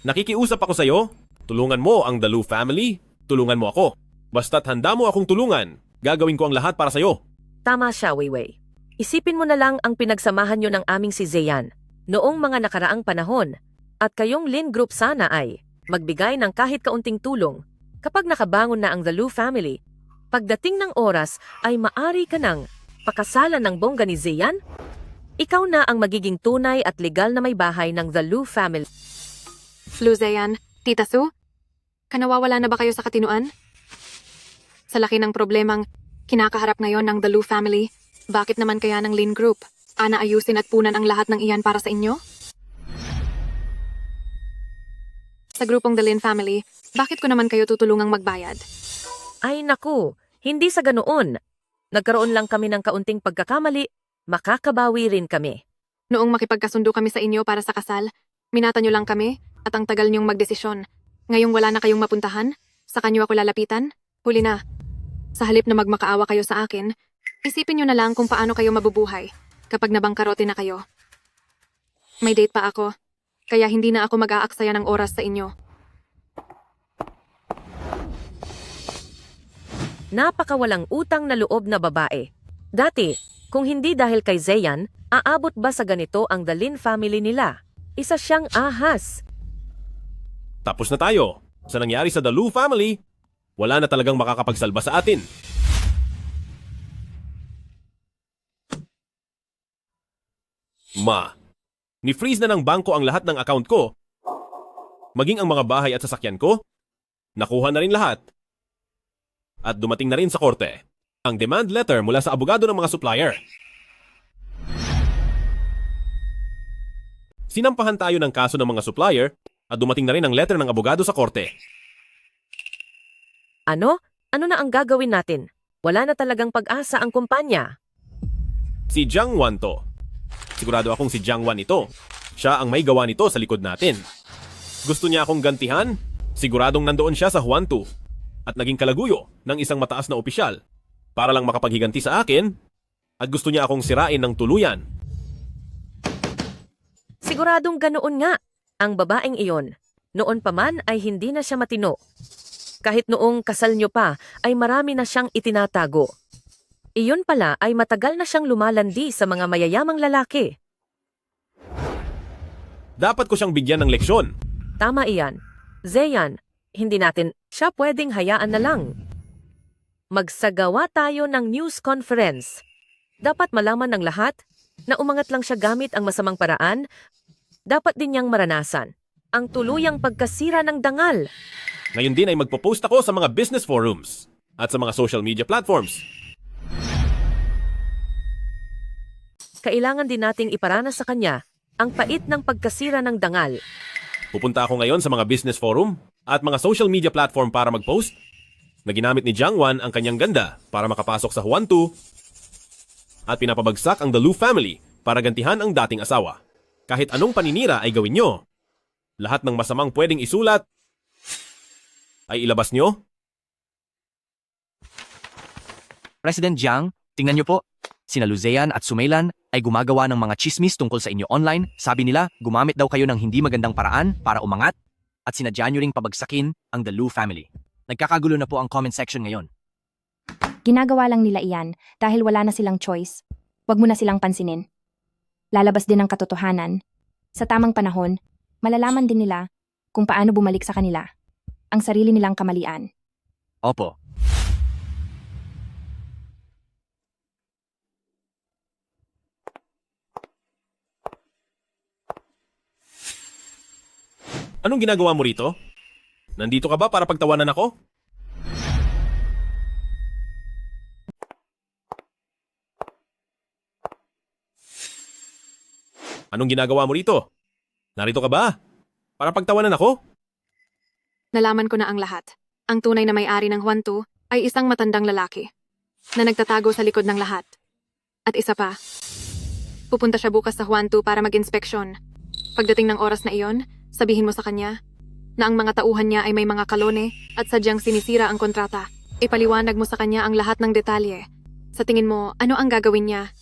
nakikiusap ako sa'yo. Tulungan mo ang The Lu family. Tulungan mo ako. Basta't handa mo akong tulungan, gagawin ko ang lahat para sa'yo. Tama siya, Weiwei. Isipin mo na lang ang pinagsamahan nyo ng aming si Zeyan noong mga nakaraang panahon. At kayong Lin Group sana ay magbigay ng kahit kaunting tulong kapag nakabangon na ang The Lu family. Pagdating ng oras ay maari ka nang pakasalan ng bongga ni Zeyan. Ikaw na ang magiging tunay at legal na may bahay ng The Lu family. Lu Zeyan, Tita Su, kanawawala na ba kayo sa katinuan? Sa laki ng problemang kinakaharap ngayon ng The Lu family, bakit naman kaya ng Lin Group? Ana ayusin at punan ang lahat ng iyan para sa inyo? Sa grupong The Lin family, bakit ko naman kayo tutulungang magbayad? Ay naku, hindi sa ganoon. Nagkaroon lang kami ng kaunting pagkakamali, makakabawi rin kami. Noong makipagkasundo kami sa inyo para sa kasal, minata nyo lang kami at ang tagal nyong magdesisyon. Ngayong wala na kayong mapuntahan, sa kanyo ako lalapitan, huli na. Sa halip na magmakaawa kayo sa akin, isipin nyo na lang kung paano kayo mabubuhay kapag nabangkarote na kayo. May date pa ako, kaya hindi na ako mag-aaksaya ng oras sa inyo. Napakawalang utang na loob na babae. Dati, kung hindi dahil kay Zeyan, aabot ba sa ganito ang The Lin family nila? Isa siyang ahas. Tapos na tayo. Sa nangyari sa The Lu family, wala na talagang makakapagsalba sa atin. Ni-freeze na ng bangko ang lahat ng account ko. Maging ang mga bahay at sasakyan ko. Nakuha na rin lahat. At dumating na rin sa korte ang demand letter mula sa abogado ng mga supplier. Sinampahan tayo ng kaso ng mga supplier at dumating na rin ang letter ng abogado sa korte. Ano? Ano na ang gagawin natin? Wala na talagang pag-asa ang kumpanya. Si Jiangwan to. Sigurado akong si Jiangwan ito. Siya ang may gawa nito sa likod natin. Gusto niya akong gantihan? Siguradong nandoon siya sa Juan 2 at naging kalaguyo ng isang mataas na opisyal para lang makapaghiganti sa akin at gusto niya akong sirain ng tuluyan. Siguradong ganoon nga. Ang babaeng iyon, noon pa man ay hindi na siya matino. Kahit noong kasal niyo pa ay marami na siyang itinatago. Iyon pala ay matagal na siyang lumalandi sa mga mayayamang lalaki. Dapat ko siyang bigyan ng leksyon. Tama iyan. Zeyan, hindi natin siya pwedeng hayaan na lang. Magsagawa tayo ng news conference. Dapat malaman ng lahat na umangat lang siya gamit ang masamang paraan. Dapat din niyang maranasan ang tuluyang pagkasira ng dangal. Ngayon din ay magpo-post ako sa mga business forums at sa mga social media platforms. Kailangan din nating iparanas sa kanya ang pait ng pagkasira ng dangal. Pupunta ako ngayon sa mga business forum at mga social media platform para mag-post na ginamit ni Jiangwan ang kanyang ganda para makapasok sa Juan 2 at pinapabagsak ang Dalu family para gantihan ang dating asawa. Kahit anong paninira ay gawin nyo. Lahat ng masamang pwedeng isulat ay ilabas nyo. President Jiang, tingnan niyo po. Sina Luzean at Sumailan ay gumagawa ng mga chismis tungkol sa inyo online. Sabi nila, gumamit daw kayo ng hindi magandang paraan para umangat at sinadya niyo ring pabagsakin ang The Lu family. Nagkakagulo na po ang comment section ngayon. Ginagawa lang nila iyan dahil wala na silang choice. Huwag mo na silang pansinin. Lalabas din ang katotohanan. Sa tamang panahon, malalaman din nila kung paano bumalik sa kanila ang sarili nilang kamalian. Opo. Anong ginagawa mo rito? Nandito ka ba para pagtawanan ako? Anong ginagawa mo rito? Narito ka ba? Para pagtawanan ako? Nalaman ko na ang lahat. Ang tunay na may-ari ng Juan 2 ay isang matandang lalaki na nagtatago sa likod ng lahat. At isa pa, pupunta siya bukas sa Juan 2 para mag-inspeksyon. Pagdating ng oras na iyon, sabihin mo sa kanya na ang mga tauhan niya ay may mga kalone at sadyang sinisira ang kontrata. Ipaliwanag mo sa kanya ang lahat ng detalye. Sa tingin mo, ano ang gagawin niya?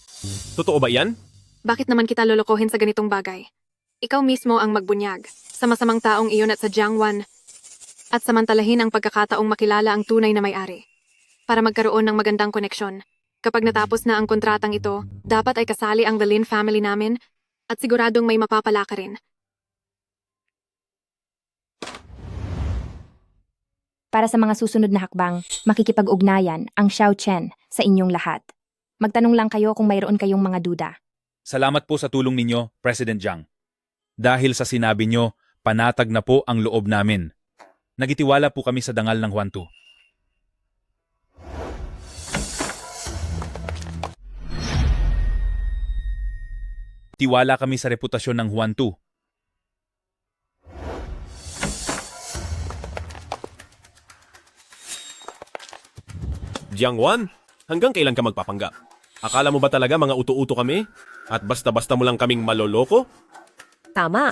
Totoo ba yan? Bakit naman kita lolokohin sa ganitong bagay? Ikaw mismo ang magbunyag sa masamang taong iyon at sa Jiangwan at samantalahin ang pagkakataong makilala ang tunay na may-ari para magkaroon ng magandang koneksyon. Kapag natapos na ang kontratang ito, dapat ay kasali ang The Lin family namin at siguradong may mapapala ka rin. Para sa mga susunod na hakbang, makikipag-ugnayan ang Xiao Chen sa inyong lahat. Magtanong lang kayo kung mayroon kayong mga duda. Salamat po sa tulong ninyo, President Jiang. Dahil sa sinabi nyo, panatag na po ang loob namin. Nagitiwala po kami sa dangal ng Juan 2. Tiwala kami sa reputasyon ng Juan 2. Jiangwan, hanggang kailan ka magpapanggap? Akala mo ba talaga mga uto-uto kami? At basta-basta mo lang kaming maloloko? Tama.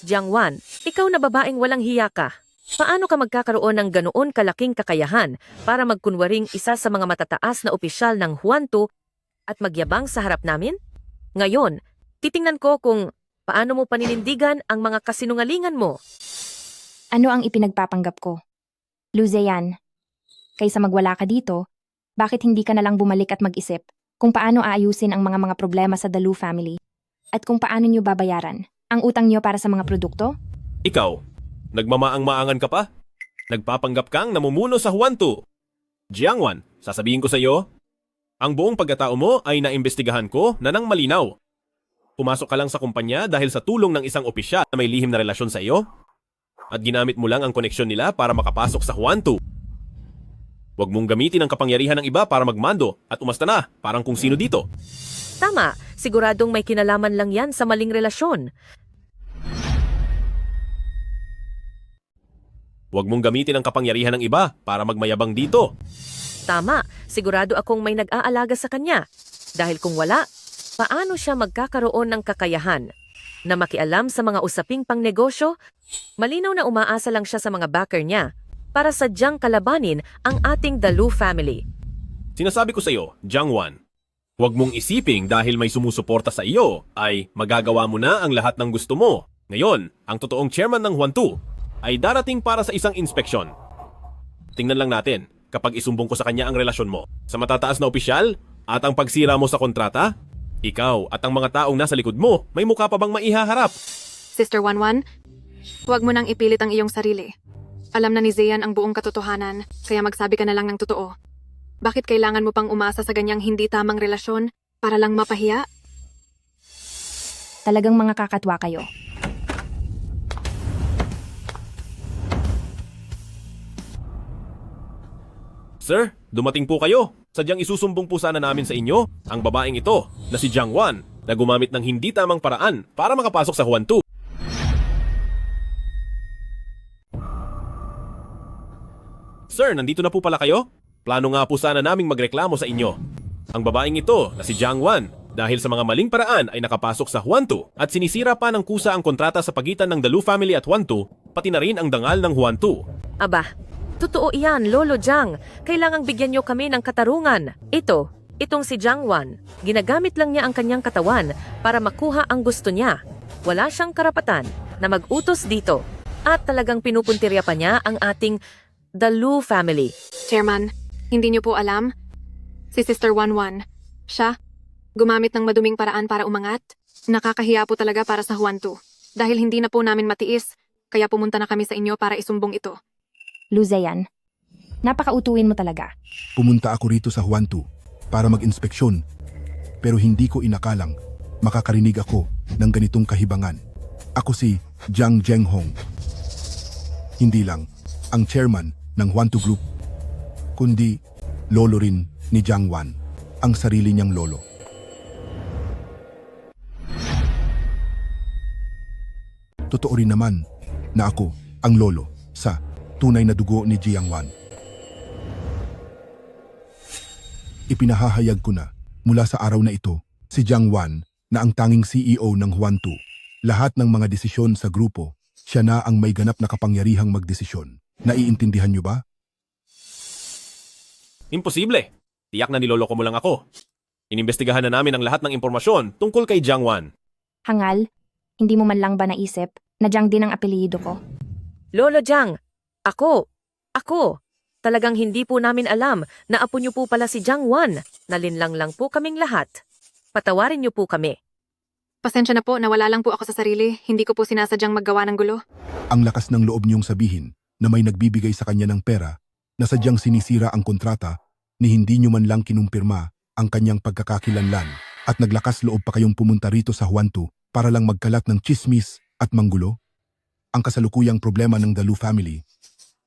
Jiangwan, ikaw na babaeng walang hiya ka. Paano ka magkakaroon ng ganoon kalaking kakayahan para magkunwaring isa sa mga matataas na opisyal ng Juan 2 at magyabang sa harap namin? Ngayon, titingnan ko kung paano mo paninindigan ang mga kasinungalingan mo. Ano ang ipinagpapanggap ko? Luzean, kaysa magwala ka dito, bakit hindi ka na lang bumalik at mag-isip kung paano aayusin ang mga problema sa Dalu family at kung paano nyo babayaran ang utang nyo para sa mga produkto? Ikaw, nagmamaang-maangan ka pa? Nagpapanggap kang namumuno sa Juan 2. Jiangwan, sasabihin ko sa iyo, ang buong pagkatao mo ay naimbestigahan ko na nang malinaw. Pumasok ka lang sa kumpanya dahil sa tulong ng isang opisyal na may lihim na relasyon sa iyo at ginamit mo lang ang koneksyon nila para makapasok sa Juan 2. Huwag mong gamitin ang kapangyarihan ng iba para magmando at umasta na parang kung sino dito. Tama, siguradong may kinalaman lang yan sa maling relasyon. Huwag mong gamitin ang kapangyarihan ng iba para magmayabang dito. Tama, sigurado akong may nag-aalaga sa kanya. Dahil kung wala, paano siya magkakaroon ng kakayahan na makialam sa mga usaping pangnegosyo. Malinaw na umaasa lang siya sa mga backer niya para sadyang kalabanin ang ating Dalu family. Sinasabi ko sa iyo, Jiang Wan, huwag mong isiping dahil may sumusuporta sa iyo ay magagawa mo na ang lahat ng gusto mo. Ngayon, ang totoong chairman ng Huantu ay darating para sa isang inspeksyon. Tingnan lang natin kapag isumbong ko sa kanya ang relasyon mo sa matataas na opisyal at ang pagsira mo sa kontrata, ikaw at ang mga taong nasa likod mo, may mukha pa bang maihaharap? Sister Wanwan, huwag mo nang ipilit ang iyong sarili. Alam na ni Zeyan ang buong katotohanan, kaya magsabi ka na lang ng totoo. Bakit kailangan mo pang umasa sa ganyang hindi tamang relasyon para lang mapahiya? Talagang mga kakatwa kayo. Sir, dumating po kayo. Sadyang isusumbong po sana namin sa inyo ang babaeng ito na si Jiang Wan na gumamit ng hindi tamang paraan para makapasok sa Huantu. Sir, nandito na po pala kayo? Plano nga po sana naming magreklamo sa inyo. Ang babaeng ito na si Jiang Wan dahil sa mga maling paraan ay nakapasok sa Huantu at sinisira pa ng kusa ang kontrata sa pagitan ng Dalu family at Huantu, pati na rin ang dangal ng Huantu. Aba, totoo iyan, Lolo Jiang. Kailangang bigyan niyo kami ng katarungan. Itong si Jiang Wan, ginagamit lang niya ang kanyang katawan para makuha ang gusto niya. Wala siyang karapatan na mag-utos dito. At talagang pinupuntirya pa niya ang ating Dalu family. Chairman, hindi niyo po alam? Si Sister Wanwan, siya, gumamit ng maduming paraan para umangat. Nakakahiya po talaga para sa Huantu. Dahil hindi na po namin matiis, kaya pumunta na kami sa inyo para isumbong ito. Lu Zeyan, napakautuin mo talaga. Pumunta ako rito sa Huantu para mag-inspeksyon. Pero hindi ko inakalang makakarinig ako ng ganitong kahibangan. Ako si Jiang Zhenghong. Hindi lang ang chairman ng Huantu Group, kundi lolo rin ni Jiang Wan, ang sarili niyang lolo. Totoo rin naman na ako ang lolo sa tunay na dugo ni Jiang Wan. Ipinahahayag ko na mula sa araw na ito si Jiang Wan na ang tanging CEO ng Huantu. Lahat ng mga desisyon sa grupo, siya na ang may ganap na kapangyarihang magdesisyon. Naiintindihan niyo ba? Imposible. Tiyak na niloloko mo lang ako. Inimbestigahan na namin ang lahat ng impormasyon tungkol kay Jiang Wan. Hangal, hindi mo man lang ba naisip na Jiang din ang apelyido ko? Lolo Jiang, ako. Talagang hindi po namin alam na apo niyo po pala si Jiang Wan. Nalinlang lang po kaming lahat. Patawarin niyo po kami. Pasensya na po, nawala lang po ako sa sarili. Hindi ko po sinasadyang maggawa ng gulo. Ang lakas ng loob niyong sabihin na may nagbibigay sa kanya ng pera na sadyang sinisira ang kontrata ni hindi niyo man lang kinumpirma ang kanyang pagkakakilanlan at naglakas loob pa kayong pumunta rito sa Huantu para lang magkalat ng chismis at manggulo? Ang kasalukuyang problema ng Dalu family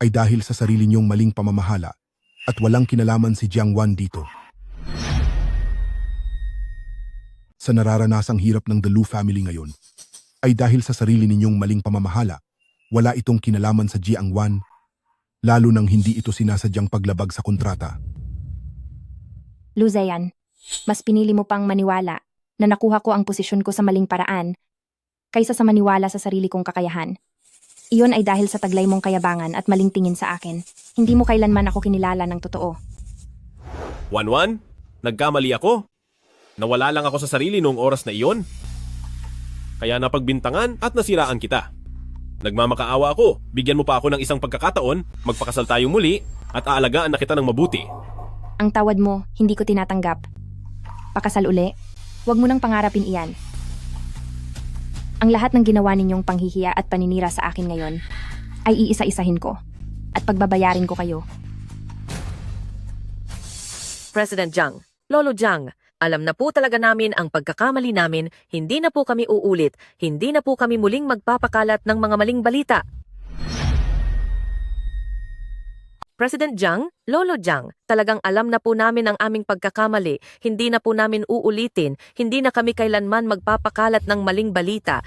ay dahil sa sarili niyong maling pamamahala at walang kinalaman si Jiang Wan dito. Sa nararanasang hirap ng Dalu family ngayon ay dahil sa sarili ninyong maling pamamahala. Wala itong kinalaman sa Jiang Wan, lalo nang hindi ito sinasadyang paglabag sa kontrata. Lu Zeyan, mas pinili mo pang maniwala na nakuha ko ang posisyon ko sa maling paraan kaysa sa maniwala sa sarili kong kakayahan. Iyon ay dahil sa taglay mong kayabangan at maling tingin sa akin. Hindi mo kailanman ako kinilala ng totoo. Wanwan, nagkamali ako. Nawala lang ako sa sarili noong oras na iyon. Kaya napagbintangan at nasiraan kita. Nagmamakaawa ako, bigyan mo pa ako ng isang pagkakataon, magpakasal tayo muli at aalagaan na kita ng mabuti. Ang tawad mo, hindi ko tinatanggap. Pakasal uli, huwag mo nang pangarapin iyan. Ang lahat ng ginawa ninyong panghihiya at paninira sa akin ngayon ay iisa-isahin ko at pagbabayarin ko kayo. President Jiang, Lolo Jiang, alam na po talaga namin ang pagkakamali namin, hindi na po kami uulit, hindi na po kami muling magpapakalat ng mga maling balita. President Jiang, Lolo Jiang, talagang alam na po namin ang aming pagkakamali, hindi na po namin uulitin, hindi na kami kailanman magpapakalat ng maling balita.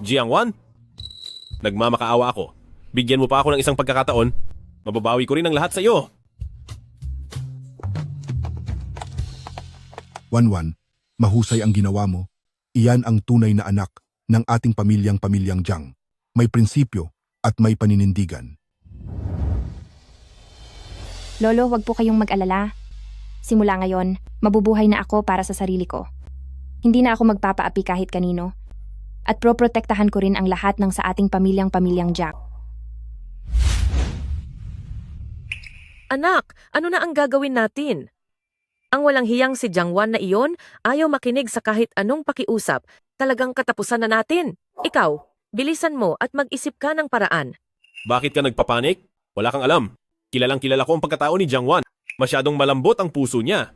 Jiang Wan, nagmamakaawa ako. Bigyan mo pa ako ng isang pagkakataon, mababawi ko rin ang lahat sa iyo. Wanwan, mahusay ang ginawa mo. Iyan ang tunay na anak ng ating pamilyang Jiang. May prinsipyo at may paninindigan. Lolo, wag po kayong mag-alala. Simula ngayon, mabubuhay na ako para sa sarili ko. Hindi na ako magpapaapi kahit kanino. At proprotektahan ko rin ang lahat ng sa ating pamilyang Jack. Anak, ano na ang gagawin natin? Ang walang hiyang si Jiangwan na iyon ayaw makinig sa kahit anong pakiusap. Talagang katapusan na natin. Ikaw, bilisan mo at mag-isip ka ng paraan. Bakit ka nagpapanik? Wala kang alam. Kilalang kilala ko ang pagkatao ni Jiangwan. Masyadong malambot ang puso niya.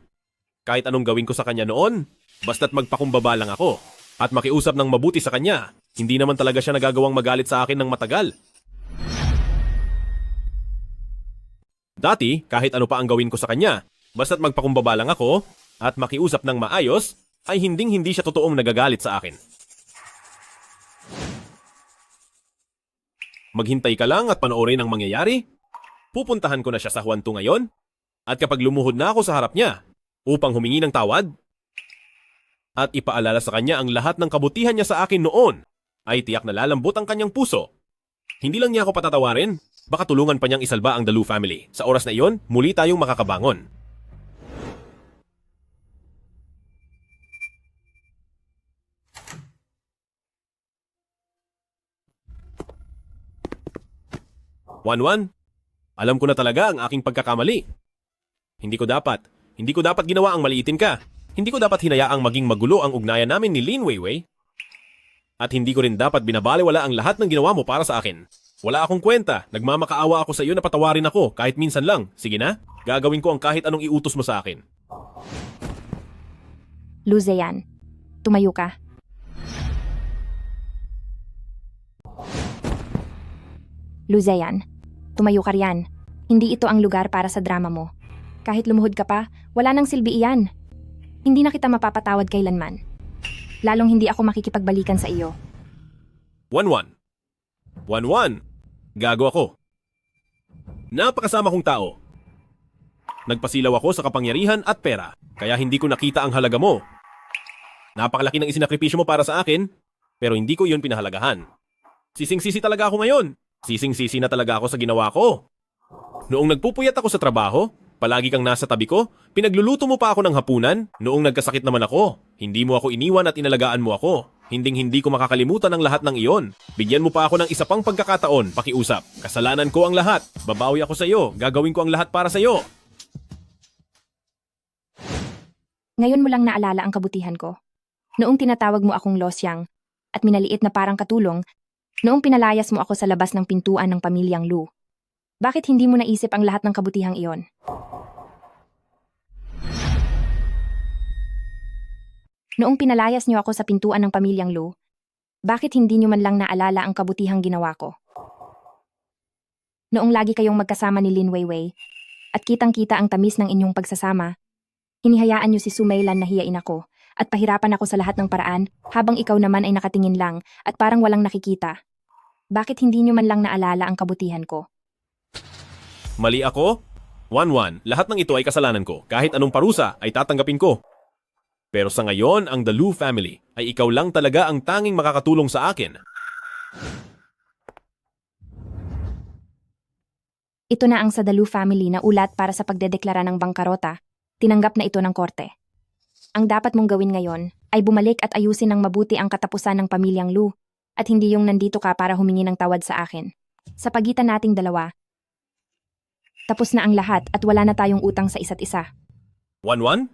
Kahit anong gawin ko sa kanya noon, basta't magpakumbaba lang ako at makiusap ng mabuti sa kanya. Hindi naman talaga siya nagagawang magalit sa akin ng matagal. Dati, kahit ano pa ang gawin ko sa kanya, basta't magpakumbaba lang ako at makiusap ng maayos, ay hindi siya totoong nagagalit sa akin. Maghintay ka lang at panoorin ang mangyayari. Pupuntahan ko na siya sa Huantu ngayon. At kapag lumuhod na ako sa harap niya upang humingi ng tawad at ipaalala sa kanya ang lahat ng kabutihan niya sa akin noon, ay tiyak na lalambot ang kanyang puso. Hindi lang niya ako patatawarin, baka tulungan pa niyang isalba ang Dalu family. Sa oras na iyon, muli tayong makakabangon. Wanwan, alam ko na talaga ang aking pagkakamali. Hindi ko dapat ginawa ang maliitin ka. Hindi ko dapat hinayaang maging magulo ang ugnayan namin ni Lin Weiwei. At hindi ko rin dapat binabalewala ang lahat ng ginawa mo para sa akin. Wala akong kwenta. Nagmamakaawa ako sa iyo na patawarin ako kahit minsan lang. Sige na, gagawin ko ang kahit anong iutos mo sa akin. Lu Zeyan, tumayo ka. Lu Zeyan, tumayo ka riyan. Hindi ito ang lugar para sa drama mo. Kahit lumuhod ka pa, wala nang silbi iyan. Hindi na kita mapapatawad kailanman. Lalong hindi ako makikipagbalikan sa iyo. Wanwan, gago ako. Napakasama kong tao. Nagpasilaw ako sa kapangyarihan at pera, kaya hindi ko nakita ang halaga mo. Napakalaki ng isinakripisyo mo para sa akin, pero hindi ko yun pinahalagahan. Sising-sisi talaga ako ngayon. Sising-sisi na talaga ako sa ginawa ko. Noong nagpupuyat ako sa trabaho, palagi kang nasa tabi ko, pinagluluto mo pa ako ng hapunan. Noong nagkasakit naman ako, hindi mo ako iniwan at inalagaan mo ako. Hinding-hindi ko makakalimutan ang lahat ng iyon. Bigyan mo pa ako ng isa pang pagkakataon, pakiusap. Kasalanan ko ang lahat. Babawi ako sa iyo. Gagawin ko ang lahat para sa iyo. Ngayon mo lang naalala ang kabutihan ko. Noong tinatawag mo akong Lo Xiang at minaliit na parang katulong, noong pinalayas mo ako sa labas ng pintuan ng pamilyang Lu. Bakit hindi mo naisip ang lahat ng kabutihang iyon? Noong pinalayas niyo ako sa pintuan ng pamilyang Lu, bakit hindi niyo man lang naalala ang kabutihang ginawa ko? Noong lagi kayong magkasama ni Lin Weiwei at kitang-kita ang tamis ng inyong pagsasama, hinihayaan niyo si Sumeilan na hiyain ako at pahirapan ako sa lahat ng paraan habang ikaw naman ay nakatingin lang at parang walang nakikita. Bakit hindi niyo man lang naalala ang kabutihan ko? Mali ako? Wanwan, lahat ng ito ay kasalanan ko. Kahit anong parusa ay tatanggapin ko. Pero sa ngayon, ang Dalu family ay ikaw lang talaga ang tanging makakatulong sa akin. Ito na ang sa Dalu family na ulat para sa pagdedeklara ng bangkarota. Tinanggap na ito ng korte. Ang dapat mong gawin ngayon ay bumalik at ayusin ng mabuti ang katapusan ng pamilyang Lu at hindi yung nandito ka para humingi ng tawad sa akin. Sa pagitan nating dalawa, tapos na ang lahat at wala na tayong utang sa isa't isa. Wanwan?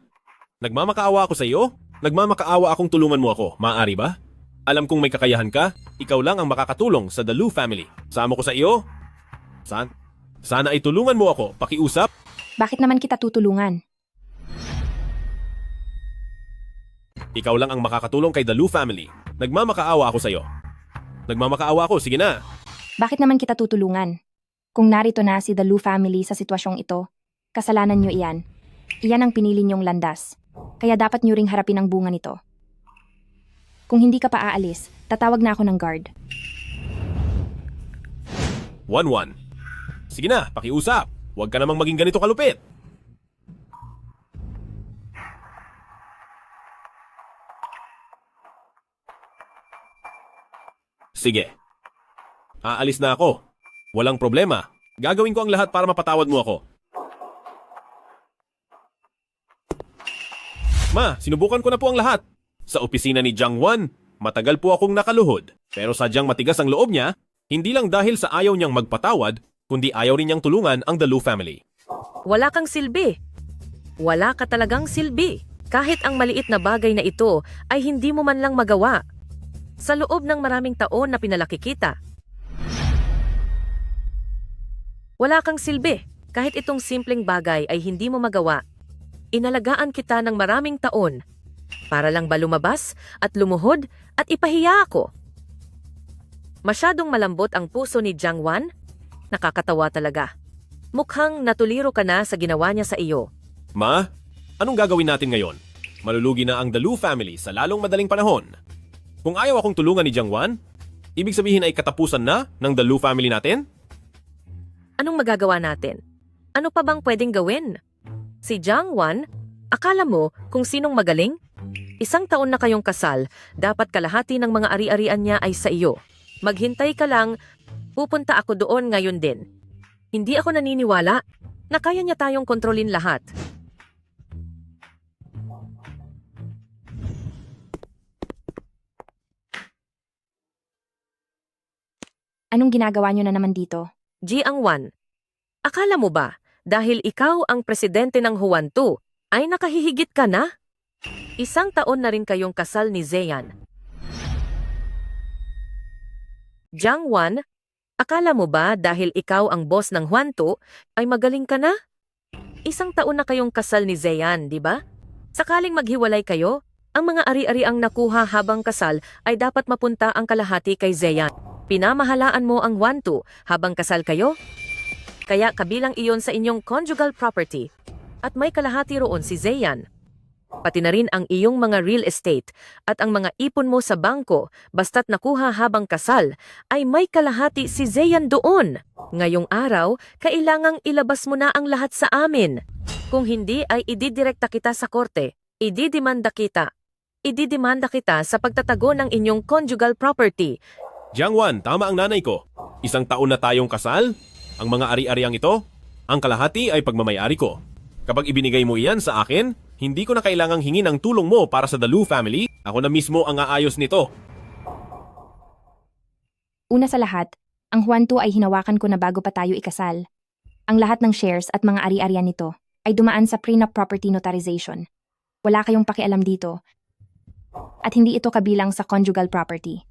Nagmamakaawa ako sa iyo? Nagmamakaawa akong tulungan mo ako. Maaari ba? Alam kong may kakayahan ka. Ikaw lang ang makakatulong sa Dalu family. Sama ko sa iyo? Sana ay tulungan mo ako. Pakiusap? Bakit naman kita tutulungan? Ikaw lang ang makakatulong kay Dalu family. Nagmamakaawa ako sa iyo. Nagmamakaawa ako. Sige na. Bakit naman kita tutulungan? Kung narito na si Dalu family sa sitwasyong ito, kasalanan nyo iyan. Iyan ang pinili nyong landas. Kaya dapat nyo ring harapin ang bunga nito. Kung hindi ka pa aalis, tatawag na ako ng guard. Wanwan. Sige na, pakiusap. Huwag ka namang maging ganito kalupit. Sige. Aalis na ako. Walang problema. Gagawin ko ang lahat para mapatawad mo ako. Ma, sinubukan ko na po ang lahat. Sa opisina ni Jiang Wan, matagal po akong nakaluhod. Pero sadyang matigas ang loob niya, hindi lang dahil sa ayaw niyang magpatawad, kundi ayaw rin niyang tulungan ang The Lu family. Wala kang silbi. Wala ka talagang silbi. Kahit ang maliit na bagay na ito ay hindi mo man lang magawa. Sa loob ng maraming taon na pinalaki kita. Wala kang silbi. Kahit itong simpleng bagay ay hindi mo magawa. Inalagaan kita ng maraming taon para lang ba lumabas at lumuhod at ipahiya ako. Masyadong malambot ang puso ni Jiang Wan. Nakakatawa talaga. Mukhang natuliro ka na sa ginawa niya sa iyo. Ma, anong gagawin natin ngayon? Malulugi na ang The Lu family sa lalong madaling panahon. Kung ayaw akong tulungan ni Jiang Wan, ibig sabihin ay katapusan na ng The Lu family natin? Anong magagawa natin? Ano pa bang pwedeng gawin? Si Jiang Wan, akala mo kung sinong magaling? 1 taon na kayong kasal, dapat kalahati ng mga ari-arian niya ay sa iyo. Maghintay ka lang, pupunta ako doon ngayon din. Hindi ako naniniwala na kaya niya tayong kontrolin lahat. Anong ginagawa niyo na naman dito? Jiang Wan, akala mo ba dahil ikaw ang presidente ng Huan Tu ay nakahihigit ka na? 1 taon na rin kayong kasal ni Zeyan. Jiang Wan, akala mo ba dahil ikaw ang boss ng Huan Tu ay magaling ka na? 1 taon na kayong kasal ni Zeyan, di ba? Sakaling maghiwalay kayo, ang mga ari-ari ang nakuha habang kasal ay dapat mapunta ang kalahati kay Zeyan. Pinamahalaan mo ang Huan Tu habang kasal kayo? Kaya kabilang iyon sa inyong conjugal property. At may kalahati roon si Zeyan. Pati na rin ang iyong mga real estate at ang mga ipon mo sa bangko basta't nakuha habang kasal ay may kalahati si Zeyan doon. Ngayong araw, kailangang ilabas mo na ang lahat sa amin. Kung hindi ay ididirekta kita sa korte, ididimanda kita. Ididimanda kita sa pagtatago ng inyong conjugal property. Jiang Wan, tama ang nanay ko. 1 taon na tayong kasal. Ang mga ari-ariang ito, ang kalahati ay pagmamayari ko. Kapag ibinigay mo iyan sa akin, hindi ko na kailangang hingin ang tulong mo para sa The Lu family. Ako na mismo ang aayos nito. Una sa lahat, ang Huan Tu ay hinawakan ko na bago pa tayo ikasal. Ang lahat ng shares at mga ari-arian nito ay dumaan sa prenup property notarization. Wala kayong pakialam dito. At hindi ito kabilang sa conjugal property.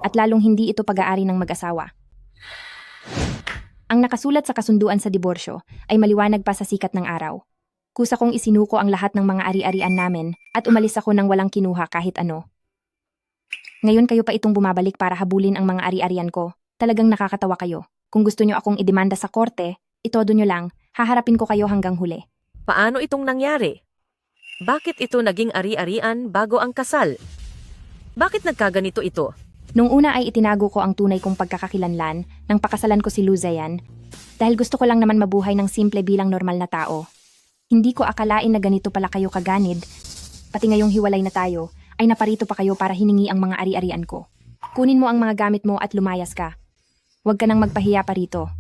At lalong hindi ito pag-aari ng mag-asawa. Ang nakasulat sa kasunduan sa diborsyo ay maliwanag pa sa sikat ng araw. Kusa kong isinuko ang lahat ng mga ari-arian namin at umalis ako nang walang kinuha kahit ano. Ngayon kayo pa itong bumabalik para habulin ang mga ari-arian ko. Talagang nakakatawa kayo. Kung gusto nyo akong idemanda sa korte, itodo nyo lang, haharapin ko kayo hanggang huli. Paano itong nangyari? Bakit ito naging ari-arian bago ang kasal? Bakit nagkaganito ito? Nung una ay itinago ko ang tunay kong pagkakakilanlan nang pakasalan ko si Lu Zeyan dahil gusto ko lang naman mabuhay ng simple bilang normal na tao. Hindi ko akalain na ganito pala kayo kaganid. Pati ngayong hiwalay na tayo ay naparito pa kayo para hiningi ang mga ari-arian ko. Kunin mo ang mga gamit mo at lumayas ka. Huwag ka nang magpahiya pa rito.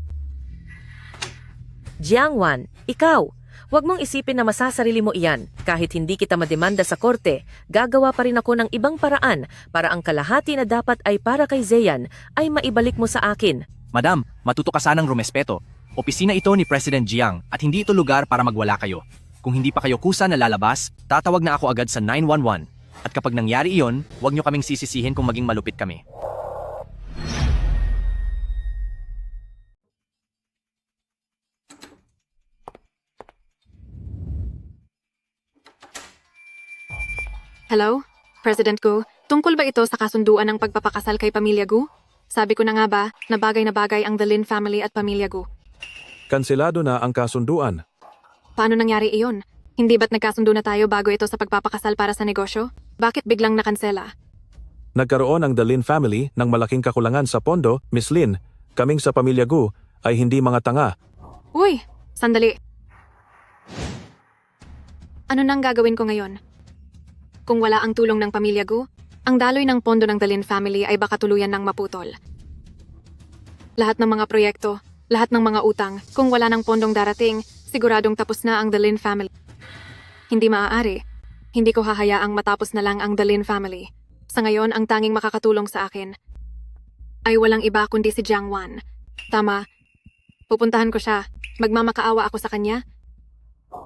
Jiang Wan, ikaw, huwag mong isipin na masasarili mo iyan. Kahit hindi kita mademanda sa korte, gagawa pa rin ako ng ibang paraan para ang kalahati na dapat ay para kay Zeyan ay maibalik mo sa akin. Madam, matuto ka sanang rumespeto. Opisina ito ni President Jiang at hindi ito lugar para magwala kayo. Kung hindi pa kayo kusa na lalabas, tatawag na ako agad sa 911. At kapag nangyari iyon, huwag nyo kaming sisisihin kung maging malupit kami. Hello? President Gu, tungkol ba ito sa kasunduan ng pagpapakasal kay Pamilya Gu? Sabi ko na nga ba na bagay ang The Lin family at Pamilya Gu. Kanselado na ang kasunduan. Paano nangyari iyon? Hindi ba't nagkasundo na tayo bago ito sa pagpapakasal para sa negosyo? Bakit biglang nakansela? Nagkaroon ang The Lin family ng malaking kakulangan sa pondo, Miss Lin. Kaming sa Pamilya Gu ay hindi mga tanga. Uy, sandali. Ano nang gagawin ko ngayon? Kung wala ang tulong ng Pamilya Gu, ang daloy ng pondo ng Dalin family ay baka tuluyan ng maputol. Lahat ng mga proyekto, lahat ng mga utang, kung wala ng pondong darating, siguradong tapos na ang Dalin family. Hindi maaari. Hindi ko hahayaang matapos na lang ang Dalin family. Sa ngayon, ang tanging makakatulong sa akin ay walang iba kundi si Jiang Wan. Tama. Pupuntahan ko siya. Magmamakaawa ako sa kanya.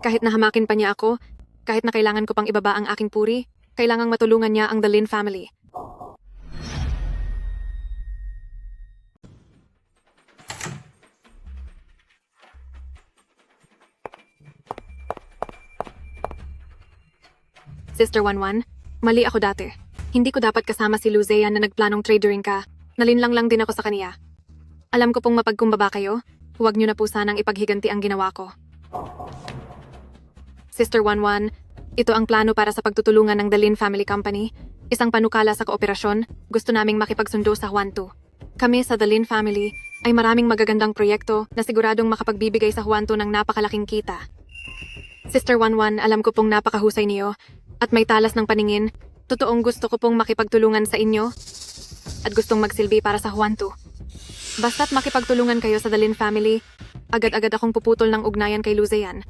Kahit nahamakin pa niya ako, kahit na kailangan ko pang ibaba ang aking puri, kailangang matulungan niya ang Dalin family. Sister Wanwan, mali ako dati. Hindi ko dapat kasama si Luzean na nagplanong tradering ka. Nalinlang lang din ako sa kaniya. Alam ko pong mapagkumbaba kayo, huwag niyo na po sanang ipaghiganti ang ginawa ko. Sister Wanwan, ito ang plano para sa pagtutulungan ng Dalin Family Company. Isang panukala sa kooperasyon, gusto naming makipagsundo sa Huantu. Kami sa Dalin Family ay maraming magagandang proyekto na siguradong makapagbibigay sa Huantu ng napakalaking kita. Sister Wanwan, alam ko pong napakahusay niyo at may talas ng paningin. Totoong gusto ko pong makipagtulungan sa inyo at gustong magsilbi para sa Huantu. Basta't makipagtulungan kayo sa Dalin Family, agad-agad akong puputol ng ugnayan kay Luzean.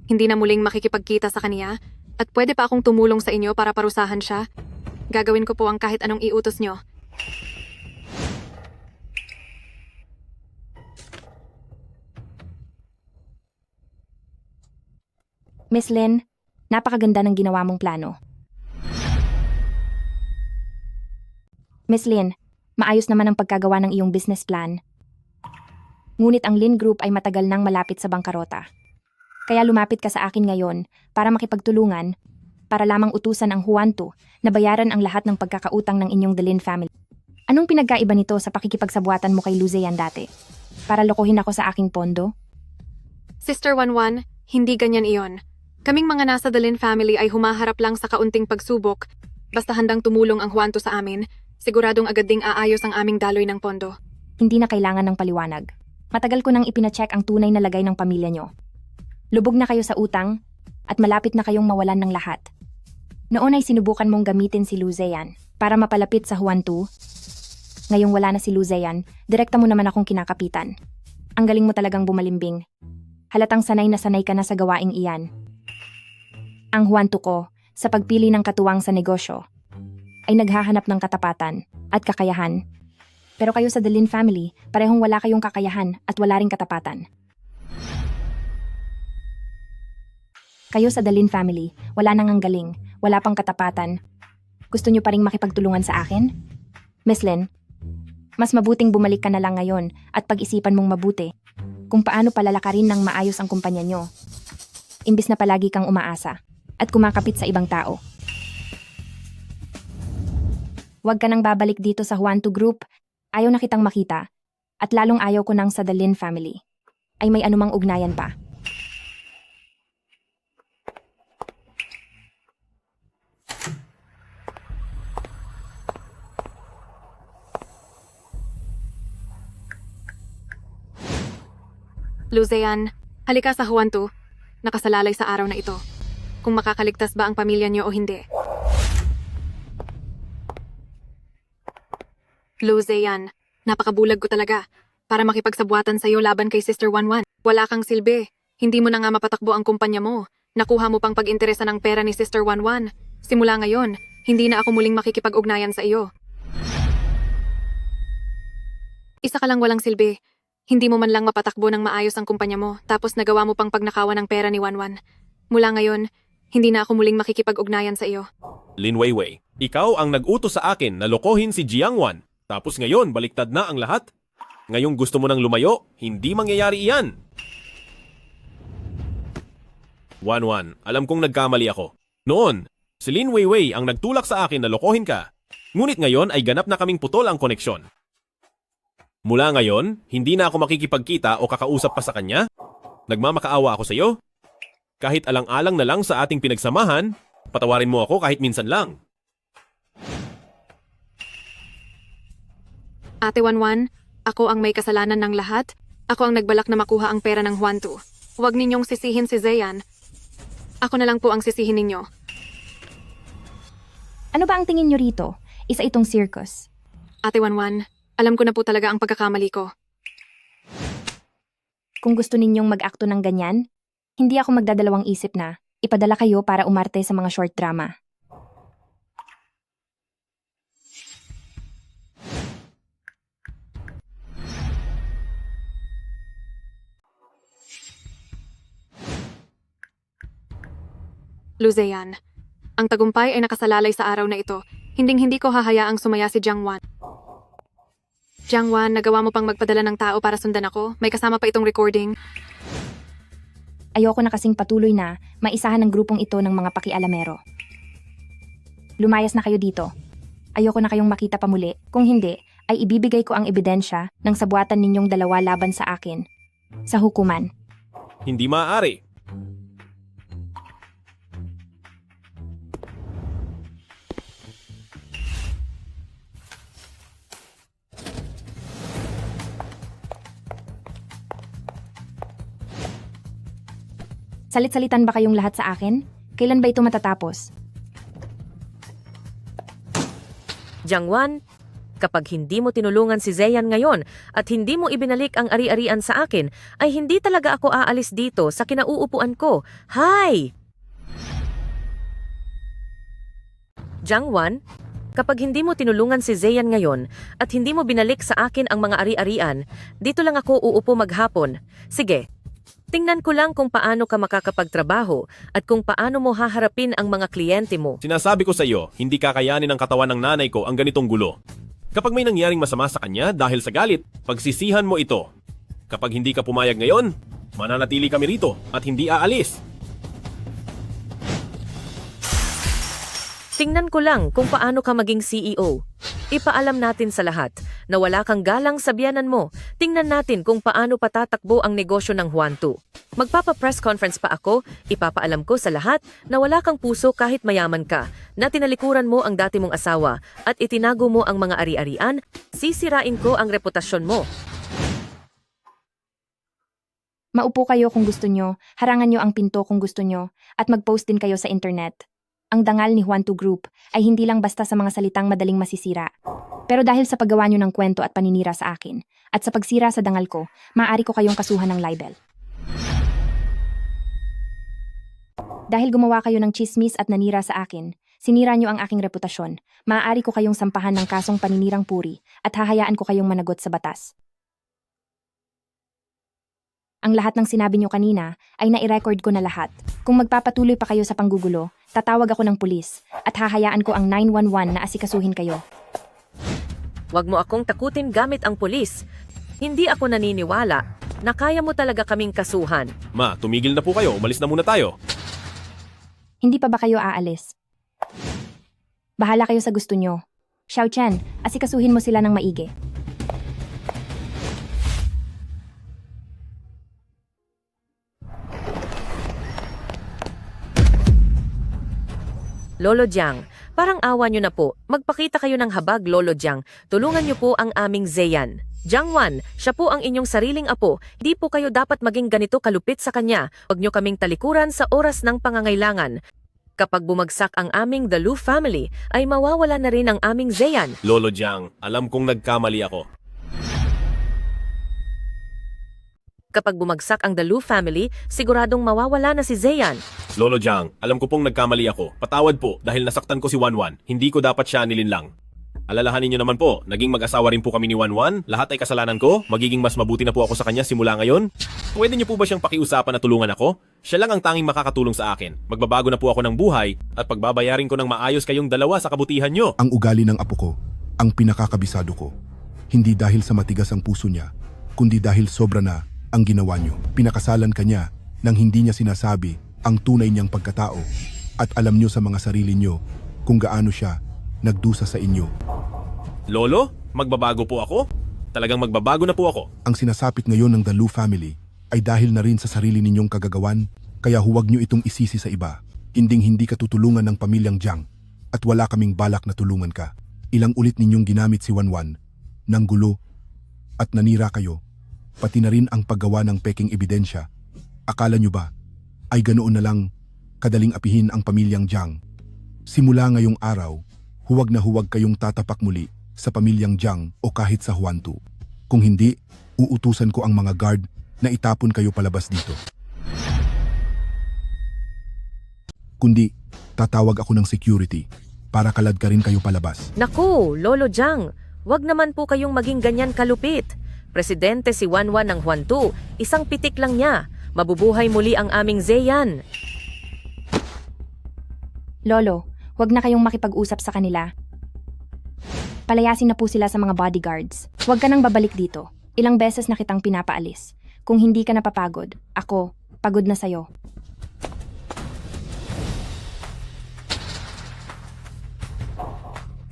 Hindi na muling makikipagkita sa kaniya at pwede pa akong tumulong sa inyo para parusahan siya. Gagawin ko po ang kahit anong iutos nyo. Miss Lin, napakaganda ng ginawa mong plano. Miss Lin, maayos naman ang pagkagawa ng iyong business plan. Ngunit ang Lin Group ay matagal nang malapit sa bangkarota. Kaya lumapit ka sa akin ngayon para makipagtulungan, para lamang utusan ang Huantu na bayaran ang lahat ng pagkakautang ng inyong Dalin family. Anong pinagkaiba nito sa pakikipagsabuatan mo kay Luzean dati? Para lokohin ako sa aking pondo? Sister Wanwan, hindi ganyan iyon. Kaming mga nasa Dalin family ay humaharap lang sa kaunting pagsubok. Basta handang tumulong ang Huantu sa amin, siguradong agad ding aayos ang aming daloy ng pondo. Hindi na kailangan ng paliwanag. Matagal ko nang ipinacheck ang tunay na lagay ng pamilya nyo. Lubog na kayo sa utang at malapit na kayong mawalan ng lahat. Noon ay sinubukan mong gamitin si Luzean para mapalapit sa Huantu. Ngayong wala na si Luzean, direkta mo naman akong kinakapitan. Ang galing mo talagang bumalimbing. Halatang sanay na sanay ka na sa gawaing iyan. Ang Huantu ko, sa pagpili ng katuwang sa negosyo, ay naghahanap ng katapatan at kakayahan. Pero kayo sa Dalin family, parehong wala kayong kakayahan at wala ring katapatan. Kayo sa Dalin family, wala nang ang galing, wala pang katapatan. Gusto nyo pa ring makipagtulungan sa akin? Miss Lin, mas mabuting bumalik ka na lang ngayon at pag-isipan mong mabuti kung paano palalakarin ng maayos ang kumpanya nyo. Imbis na palagi kang umaasa at kumakapit sa ibang tao. Huwag ka nang babalik dito sa Huantu Group. Ayaw na kitang makita. At lalong ayaw ko nang sa Dalin family ay may anumang ugnayan pa. Luzean, halika sa Huantu. Nakasalalay sa araw na ito. Kung makakaligtas ba ang pamilya niyo o hindi. Luzean, napakabulag ko talaga para makipagsabuatan sa'yo laban kay Sister Wanwan. Wala kang silbi. Hindi mo na nga mapatakbo ang kumpanya mo. Nakuha mo pang pag-interesa ng pera ni Sister Wanwan. Simula ngayon, hindi na ako muling makikipag-ugnayan sa iyo. Isa ka lang walang silbi. Hindi mo man lang mapatakbo ng maayos ang kumpanya mo, tapos nagawa mo pang pagnakawan ng pera ni Wanwan. Mula ngayon, hindi na ako muling makikipag-ugnayan sa iyo. Lin Weiwei, ikaw ang nag-utos sa akin na lokohin si Jiang Wan. Tapos ngayon, baliktad na ang lahat. Ngayong gusto mo nang lumayo, hindi mangyayari iyan. Wanwan, alam kong nagkamali ako. Noon, si Lin Weiwei ang nagtulak sa akin na lokohin ka. Ngunit ngayon ay ganap na kaming putol ang koneksyon. Mula ngayon, hindi na ako makikipagkita o kakausap pa sa kanya. Nagmamakaawa ako sa iyo. Kahit alang-alang na lang sa ating pinagsamahan, patawarin mo ako kahit minsan lang. Ate Wanwan, ako ang may kasalanan ng lahat. Ako ang nagbalak na makuha ang pera ng Huantu. Huwag ninyong sisihin si Zeyan. Ako na lang po ang sisihin ninyo. Ano ba ang tingin nyo rito? Isa itong circus. Ate Wanwan, alam ko na po talaga ang pagkakamali ko. Kung gusto ninyong mag-akto ng ganyan, hindi ako magdadalawang isip na ipadala kayo para umarte sa mga short drama. Luzean, ang tagumpay ay nakasalalay sa araw na ito. Hinding-hindi ko hahayaang sumaya si Jiang Wan. Jiang Wan, nagawa mo pang magpadala ng tao para sundan ako? May kasama pa itong recording. Ayoko na kasing patuloy na maisahan ng grupong ito ng mga pakialamero. Lumayas na kayo dito. Ayoko na kayong makita pa muli. Kung hindi, ay ibibigay ko ang ebidensya ng sabuatan ninyong dalawa laban sa akin. Sa hukuman. Hindi maaari. Salit-salitan ba kayong lahat sa akin? Kailan ba ito matatapos? Jiangwan, kapag hindi mo tinulungan si Zeyan ngayon at hindi mo ibinalik ang ari-arian sa akin, ay hindi talaga ako aalis dito sa kinauupuan ko. Hi! Jiangwan, kapag hindi mo tinulungan si Zeyan ngayon at hindi mo binalik sa akin ang mga ari-arian, dito lang ako uupo maghapon. Sige, tingnan ko lang kung paano ka makakapagtrabaho at kung paano mo haharapin ang mga kliyente mo. Sinasabi ko sa iyo, hindi kakayanin ng katawan ng nanay ko ang ganitong gulo. Kapag may nangyaring masama sa kanya dahil sa galit, pagsisihan mo ito. Kapag hindi ka pumayag ngayon, mananatili kami rito at hindi aalis. Tingnan ko lang kung paano ka maging CEO. Ipaalam natin sa lahat na wala kang galang sa biyanan mo. Tingnan natin kung paano patatakbo ang negosyo ng Huantu. Magpapa-press conference pa ako, ipapaalam ko sa lahat na wala kang puso kahit mayaman ka, na tinalikuran mo ang dati mong asawa at itinago mo ang mga ari-arian, sisirain ko ang reputasyon mo. Maupo kayo kung gusto nyo, harangan nyo ang pinto kung gusto nyo, at mag-post din kayo sa internet. Ang dangal ni Huantu Group ay hindi lang basta sa mga salitang madaling masisira. Pero dahil sa paggawa nyo ng kwento at paninira sa akin, at sa pagsira sa dangal ko, maaari ko kayong kasuhan ng libel. Dahil gumawa kayo ng chismis at nanira sa akin, sinira nyo ang aking reputasyon, maaari ko kayong sampahan ng kasong paninirang puri at hahayaan ko kayong managot sa batas. Ang lahat ng sinabi nyo kanina ay nai-record ko na lahat. Kung magpapatuloy pa kayo sa panggugulo, tatawag ako ng pulis at hahayaan ko ang 911 na asikasuhin kayo. Huwag mo akong takutin gamit ang pulis. Hindi ako naniniwala na kaya mo talaga kaming kasuhan. Ma, tumigil na po kayo. Umalis na muna tayo. Hindi pa ba kayo aalis? Bahala kayo sa gusto nyo. Xiao Chen, asikasuhin mo sila ng maigi. Lolo Jiang, parang awa nyo na po. Magpakita kayo ng habag, Lolo Jiang. Tulungan nyo po ang aming Zeyan. Jiangwan, siya po ang inyong sariling apo. Di po kayo dapat maging ganito kalupit sa kanya. Huwag nyo kaming talikuran sa oras ng pangangailangan. Kapag bumagsak ang aming The Lu family, ay mawawala na rin ang aming Zeyan. Lolo Jiang, alam kong nagkamali ako. Kapag bumagsak ang The Lu family, siguradong mawawala na si Zeyan. Lolo Jiang, alam ko pong nagkamali ako. Patawad po dahil nasaktan ko si Wanwan. Hindi ko dapat siya nilinlang. Alalahanin niyo naman po, naging mag-asawa rin po kami ni Wanwan. Lahat ay kasalanan ko. Magiging mas mabuti na po ako sa kanya simula ngayon. Pwede niyo po ba siyang pakiusapan na tulungan ako? Siya lang ang tanging makakatulong sa akin. Magbabago na po ako ng buhay at pagbabayarin ko ng maayos kayong dalawa sa kabutihan niyo. Ang ugali ng apo ko, ang pinakakabisado ko. Hindi dahil sa matigas ang puso niya, kundi dahil sobra na ang ginawa niyo. Pinakasalan ka niya nang hindi niya sinasabi ang tunay niyang pagkatao at alam niyo sa mga sarili niyo kung gaano siya nagdusa sa inyo. Lolo, magbabago po ako? Talagang magbabago na po ako. Ang sinasapit ngayon ng The Lu family ay dahil na rin sa sarili ninyong kagagawan, kaya huwag niyo itong isisi sa iba. Hindi ka tutulungan ng pamilyang Jiang at wala kaming balak na tulungan ka. Ilang ulit ninyong ginamit si Wanwan ng gulo at nanira kayo, pati na rin ang paggawa ng peking ebidensya. Akala nyo ba ay ganoon na lang kadaling apihin ang pamilyang Jiang? Simula ngayong araw, huwag na huwag kayong tatapak muli sa pamilyang Jiang o kahit sa Huantu. Kung hindi, uutusan ko ang mga guard na itapon kayo palabas dito. Kundi, tatawag ako ng security para kalad ka rin kayo palabas. Naku, Lolo Jiang, wag naman po kayong maging ganyan kalupit. Presidente si Wanwan ng Huantu, isang pitik lang niya. Mabubuhay muli ang aming Zeyan. Lolo, wag na kayong makipag-usap sa kanila. Palayasin na po sila sa mga bodyguards. Huwag ka nang babalik dito. Ilang beses na kitang pinapaalis. Kung hindi ka napapagod, ako, pagod na sa'yo.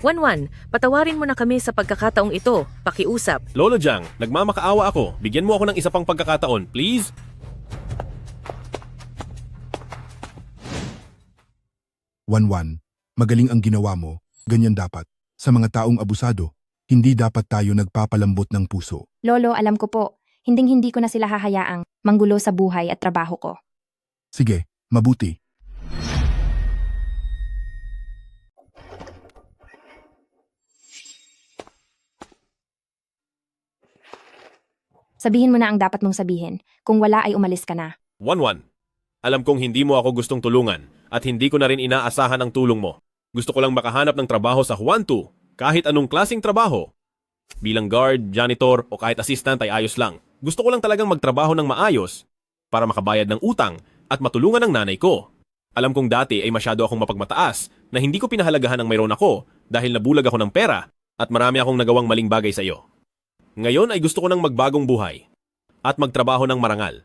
Wanwan, patawarin mo na kami sa pagkakataong ito. Pakiusap. Lolo Jiang, nagmamakaawa ako. Bigyan mo ako ng isa pang pagkakataon, please. Wanwan, magaling ang ginawa mo, ganyan dapat. Sa mga taong abusado, hindi dapat tayo nagpapalambot ng puso. Lolo, alam ko po, hinding-hindi ko na sila hahayaang manggulo sa buhay at trabaho ko. Sige, mabuti. Sabihin mo na ang dapat mong sabihin. Kung wala ay umalis ka na. Wanwan, alam kong hindi mo ako gustong tulungan at hindi ko na rin inaasahan ang tulong mo. Gusto ko lang makahanap ng trabaho sa Huantu, kahit anong klaseng trabaho. Bilang guard, janitor o kahit assistant ay ayos lang. Gusto ko lang talagang magtrabaho ng maayos para makabayad ng utang at matulungan ng nanay ko. Alam kong dati ay masyado akong mapagmataas na hindi ko pinahalagahan ang mayroon ako dahil nabulag ako ng pera at marami akong nagawang maling bagay sa iyo. Ngayon ay gusto ko ng magbagong buhay at magtrabaho ng marangal.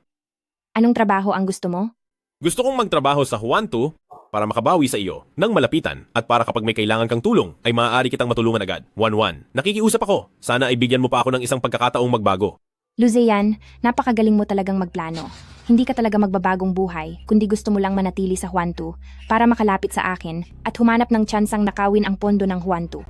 Anong trabaho ang gusto mo? Gusto kong magtrabaho sa Huantu para makabawi sa iyo ng malapitan at para kapag may kailangan kang tulong ay maaari kitang matulungan agad. Wanwan, nakikiusap ako. Sana ay bigyan mo pa ako ng isang pagkakataong magbago. Luzeyan, napakagaling mo talagang magplano. Hindi ka talaga magbabagong buhay, kundi gusto mo lang manatili sa Huantu para makalapit sa akin at humanap ng tsansang nakawin ang pondo ng Huantu.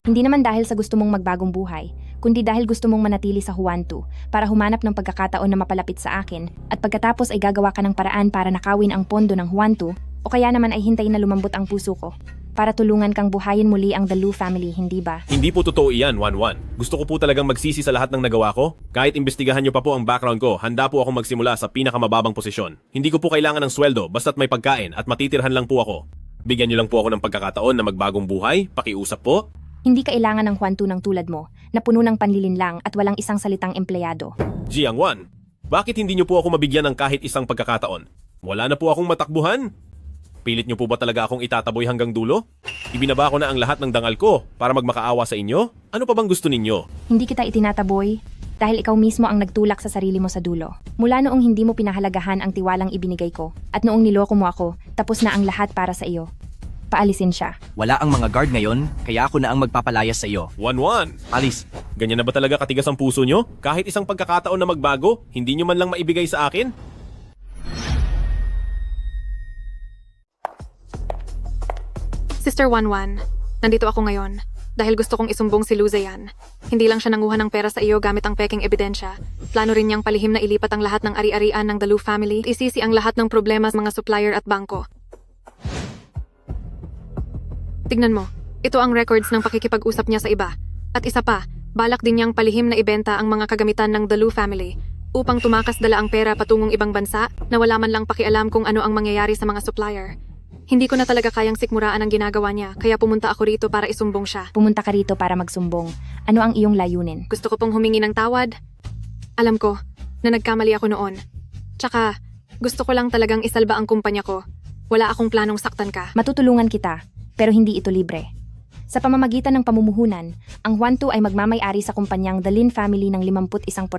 Hindi naman dahil sa gusto mong magbagong buhay, kundi dahil gusto mong manatili sa Huantu para humanap ng pagkakataon na mapalapit sa akin at pagkatapos ay gagawa ka ng paraan para nakawin ang pondo ng Huantu o kaya naman ay hintayin na lumambot ang puso ko para tulungan kang buhayin muli ang The Lu family, hindi ba? Hindi po totoo iyan, Wanwan. Gusto ko po talagang magsisi sa lahat ng nagawa ko. Kahit imbestigahan niyo pa po ang background ko, handa po akong magsimula sa pinakamababang posisyon. Hindi ko po kailangan ng sweldo basta't may pagkain at matitirhan lang po ako. Bigyan niyo lang po ako ng pagkakataon na magbagong buhay, pakiusap po. Hindi kailangan ng Huantu ng tulad mo na puno ng panlilinlang at walang isang salitang empleyado. Jiangwan, bakit hindi niyo po ako mabigyan ng kahit isang pagkakataon? Wala na po akong matakbuhan. Pilit niyo po ba talaga akong itataboy hanggang dulo? Ibinaba ko na ang lahat ng dangal ko para magmakaawa sa inyo? Ano pa bang gusto ninyo? Hindi kita itinataboy dahil ikaw mismo ang nagtulak sa sarili mo sa dulo. Mula noong hindi mo pinahalagahan ang tiwalang ibinigay ko at noong niloko mo ako, tapos na ang lahat para sa iyo. Paalisin siya. Wala ang mga guard ngayon, kaya ako na ang magpapalayas sa iyo. Wanwan, Alis. ganyan na ba talaga katigas ang puso nyo? Kahit isang pagkakataon na magbago, hindi nyo man lang maibigay sa akin? Sister Wanwan, nandito ako ngayon dahil gusto kong isumbong si Luzeyan. Hindi lang siya nanguha ng pera sa iyo gamit ang peking ebidensya. Plano rin niyang palihim na ilipat ang lahat ng ari-arian ng The Lu family. Isisi ang lahat ng problema sa mga supplier at bangko. Tignan mo, ito ang records ng pakikipag-usap niya sa iba. At isa pa, balak din niyang palihim na ibenta ang mga kagamitan ng The Lu family upang tumakas dala ang pera patungong ibang bansa na wala man lang pakialam kung ano ang mangyayari sa mga supplier. Hindi ko na talaga kayang sikmuraan ang ginagawa niya, kaya pumunta ako rito para isumbong siya. Pumunta ka rito para magsumbong. Ano ang iyong layunin? Gusto ko pong humingi ng tawad. Alam ko na nagkamali ako noon. Tsaka, gusto ko lang talagang isalba ang kumpanya ko. Wala akong planong saktan ka. Matutulungan kita, pero hindi ito libre. Sa pamamagitan ng pamumuhunan, ang Huantu ay magmamay-ari sa kumpanyang The Lin family ng 51%.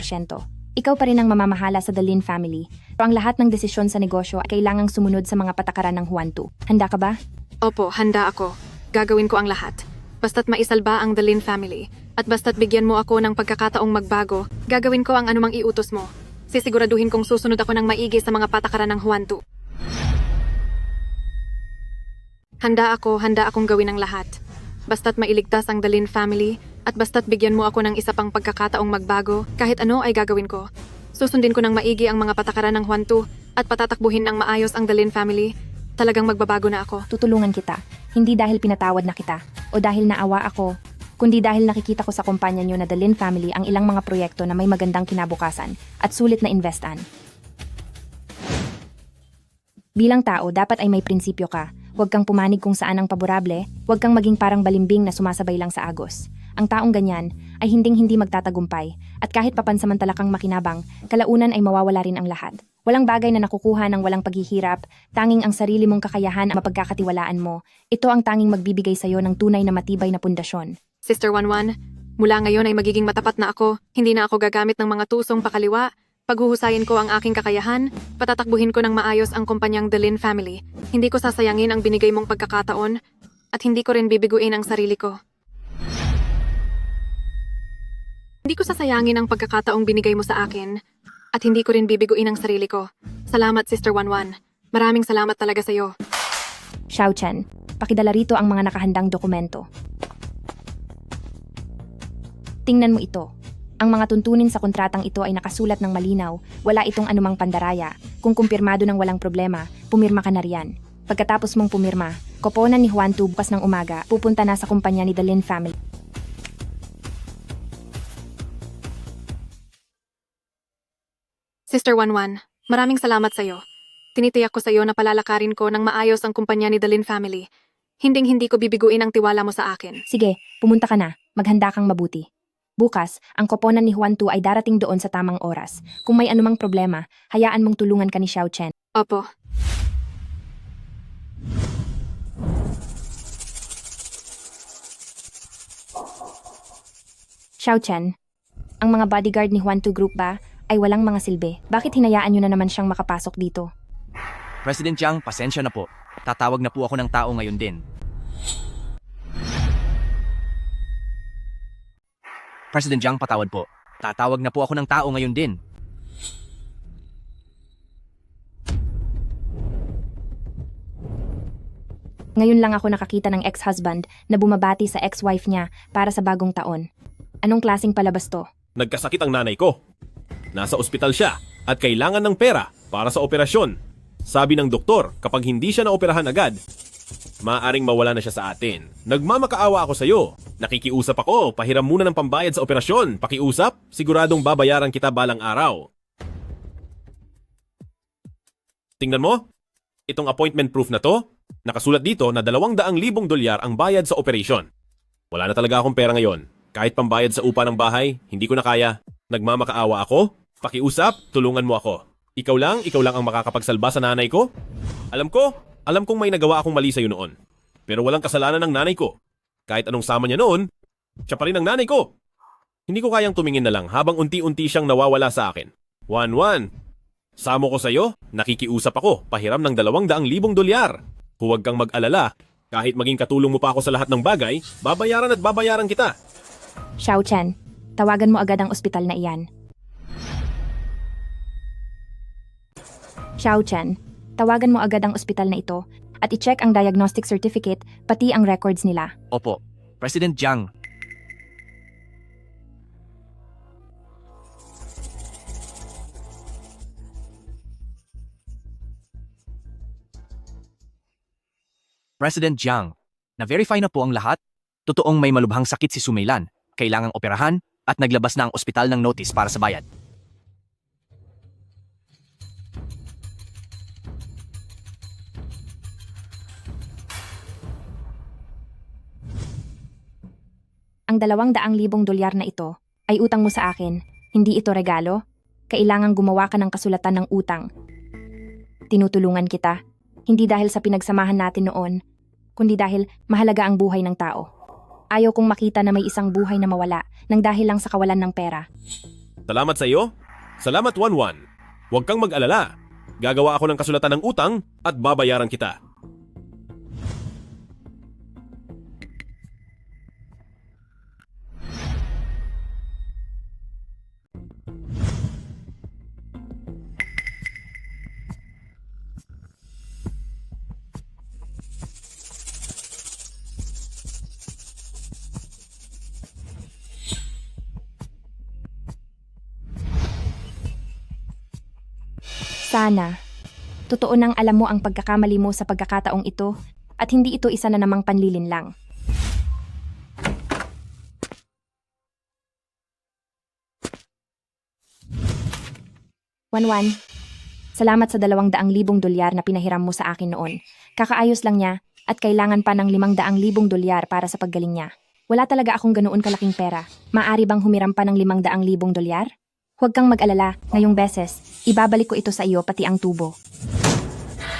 Ikaw pa rin ang mamamahala sa The Lin family, pero ang lahat ng desisyon sa negosyo ay kailangang sumunod sa mga patakaran ng Huantu. Handa ka ba? Opo, handa ako. Gagawin ko ang lahat. Basta't maisalba ang The Lin family, at basta't bigyan mo ako ng pagkakataong magbago, gagawin ko ang anumang iutos mo. Sisiguraduhin kong susunod ako ng maigi sa mga patakaran ng Huantu. Handa akong gawin ang lahat. Basta't mailigtas ang The Lin family, at basta't bigyan mo ako ng isa pang pagkakataong magbago, kahit ano ay gagawin ko. Susundin ko ng maigi ang mga patakaran ng Huantu, at patatakbuhin ng maayos ang The Lin family. Talagang magbabago na ako. Tutulungan kita, hindi dahil pinatawad na kita o dahil naawa ako, kundi dahil nakikita ko sa kumpanya niyo na The Lin Family ang ilang mga proyekto na may magandang kinabukasan at sulit na investan. Bilang tao, dapat ay may prinsipyo ka. Huwag kang pumanig kung saan ang paborable, huwag kang maging parang balimbing na sumasabay lang sa agos. Ang taong ganyan ay hinding-hindi magtatagumpay at kahit papansamantala kang makinabang, kalaunan ay mawawala rin ang lahat. Walang bagay na nakukuha ng walang paghihirap, tanging ang sarili mong kakayahan ang mapagkakatiwalaan mo. Ito ang tanging magbibigay sa iyo ng tunay na matibay na pundasyon. Sister Wanwan, mula ngayon ay magiging matapat na ako. Hindi na ako gagamit ng mga tusong pakaliwa. Paghuhusayin ko ang aking kakayahan, patatakbuhin ko ng maayos ang kumpanyang The Lin Family. Hindi ko sasayangin ang binigay mong pagkakataon at hindi ko rin bibiguin ang sarili ko. Hindi ko sasayangin ang pagkakataong binigay mo sa akin at hindi ko rin bibiguin ang sarili ko. Salamat, Sister Wanwan. Maraming salamat talaga sa iyo. Xiao Chen, pakidala rito ang mga nakahandang dokumento. Tingnan mo ito. Ang mga tuntunin sa kontratang ito ay nakasulat ng malinaw, wala itong anumang pandaraya. Kung kumpirmado ng walang problema, pumirma ka na riyan. Pagkatapos mong pumirma, koponan ni Juan Tu bukas ng umaga, pupunta na sa kumpanya ni The Lin Family. Sister Wanwan, maraming salamat sa iyo. Tinitiyak ko sa iyo na palalakarin ko ng maayos ang kumpanya ni The Lin Family. Hinding-hindi ko bibiguin ang tiwala mo sa akin. Sige, pumunta ka na. Maghanda kang mabuti. Bukas, ang koponan ni Juan Tu ay darating doon sa tamang oras. Kung may anumang problema, hayaan mong tulungan ka ni Xiao Chen. Opo. Xiao Chen, ang mga bodyguard ni Juan Tu Group ba ay walang mga silbi? Bakit hinayaan nyo na naman siyang makapasok dito? President Jiang, pasensya na po. Tatawag na po ako ng tao ngayon din. President Jiang, patawad po. Tatawag na po ako ng tao ngayon din. Ngayon lang ako nakakita ng ex-husband na bumabati sa ex-wife niya para sa bagong taon. Anong klaseng palabas to? Nagkasakit ang nanay ko. Nasa ospital siya at kailangan ng pera para sa operasyon. Sabi ng doktor, kapag hindi siya naoperahan agad, maaring mawala na siya sa atin. Nagmamakaawa ako sa iyo. Nakikiusap ako, pahiram muna ng pambayad sa operasyon. Pakiusap, siguradong babayaran kita balang araw. Tingnan mo, itong appointment proof na to, nakasulat dito na 200,000 dolyar ang bayad sa operasyon. Wala na talaga akong pera ngayon. Kahit pambayad sa upa ng bahay, hindi ko na kaya. Nagmamakaawa ako, pakiusap, tulungan mo ako. Ikaw lang ang makakapagsalba sa nanay ko. Alam kong may nagawa akong mali sa'yo noon. Pero walang kasalanan ng nanay ko. Kahit anong sama niya noon, siya pa rin ang nanay ko. Hindi ko kayang tumingin na lang habang unti-unti siyang nawawala sa akin. Wanwan, samo ko sa'yo, nakikiusap ako, pahiram ng 200,000 dolyar. Huwag kang mag-alala, kahit maging katulong mo pa ako sa lahat ng bagay, babayaran at babayaran kita. Xiao Chen, tawagan mo agad ang ospital na iyan. Xiao Chen, tawagan mo agad ang ospital na ito at i-check ang diagnostic certificate pati ang records nila. Opo, President Jiang. President Jiang, na-verify na po ang lahat. Totoong may malubhang sakit si Sumeilan, kailangang operahan at naglabas na ang ospital ng notice para sa bayad. Ang 200,000 dolyar na ito ay utang mo sa akin. Hindi ito regalo. Kailangang gumawa ka ng kasulatan ng utang. Tinutulungan kita. Hindi dahil sa pinagsamahan natin noon, kundi dahil mahalaga ang buhay ng tao. Ayaw kong makita na may isang buhay na mawala nang dahil lang sa kawalan ng pera. Salamat sa iyo. Salamat, Wanwan. Huwag kang mag-alala. Gagawa ako ng kasulatan ng utang at babayaran kita. Sana, Totoo nang alam mo ang pagkakamali mo sa pagkakataong ito at hindi ito isa na namang panlilin lang. Wanwan, salamat sa 200,000 dolyar na pinahiram mo sa akin noon. Kakaayos lang niya at kailangan pa ng 500,000 dolyar para sa paggaling niya. Wala talaga akong ganoon kalaking pera. Maari bang humiram pa ng 500,000 dolyar? Huwag kang mag-alala, ngayong beses, ibabalik ko ito sa iyo pati ang tubo.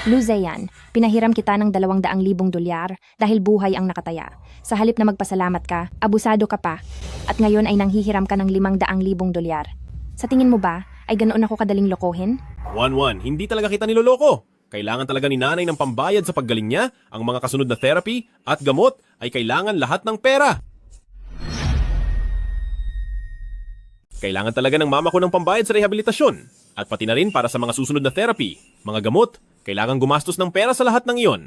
Luzayan, pinahiram kita ng 200,000 dolyar dahil buhay ang nakataya. Sa halip na magpasalamat ka, abusado ka pa, at ngayon ay nanghihiram ka ng 500,000 dolyar. Sa tingin mo ba, ay ganoon ako kadaling lokohin? Wanwan, hindi talaga kita niloloko. Kailangan talaga ni nanay ng pambayad sa paggaling niya, ang mga kasunod na therapy at gamot ay kailangan lahat ng pera. Kailangan talaga ng mama ko ng pambayad sa rehabilitasyon at pati na rin para sa mga susunod na therapy, mga gamot, kailangan gumastos ng pera sa lahat ng iyon.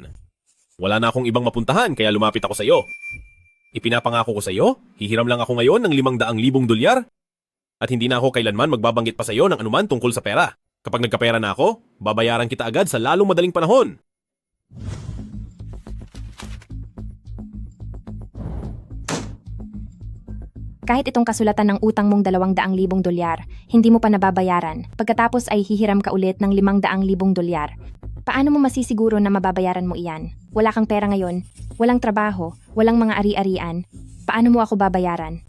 Wala na akong ibang mapuntahan kaya lumapit ako sa iyo. Ipinapangako ko sa iyo, hihiram lang ako ngayon ng 500,000 dolyar at hindi na ako kailanman magbabanggit pa sa iyo ng anuman tungkol sa pera. Kapag nagkapera na ako, babayaran kita agad sa lalong madaling panahon. Kahit itong kasulatan ng utang mong 200,000 dolyar, hindi mo pa nababayaran. Pagkatapos ay hihiram ka ulit ng 500,000 dolyar. Paano mo masisiguro na mababayaran mo iyan? Wala kang pera ngayon, walang trabaho, walang mga ari-arian. Paano mo ako babayaran?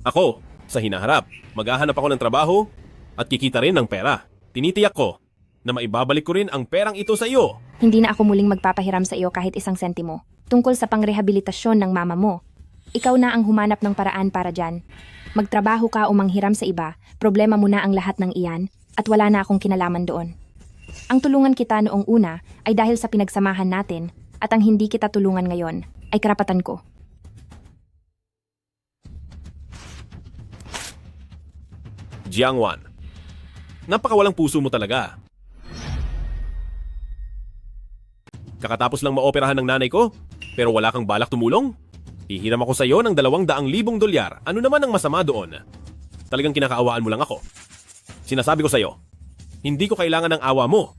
Ako, sa hinaharap, maghahanap ako ng trabaho at kikita rin ng pera. Tinitiyak ko na maibabalik ko rin ang perang ito sa iyo. Hindi na ako muling magpapahiram sa iyo kahit isang sentimo. Tungkol sa pangrehabilitasyon ng mama mo, ikaw na ang humanap ng paraan para dyan. Magtrabaho ka o manghiram sa iba, problema mo na ang lahat ng iyan at wala na akong kinalaman doon. Ang tulungan kita noong una ay dahil sa pinagsamahan natin at ang hindi kita tulungan ngayon ay karapatan ko. Jiangwan, napakawalang puso mo talaga. Kakatapos lang maoperahan ng nanay ko, pero wala kang balak tumulong? Hihiram ako sa iyo ng 200,000 dolyar. Ano naman ang masama doon? Talagang kinakaawaan mo lang ako. Sinasabi ko sa iyo, hindi ko kailangan ng awa mo.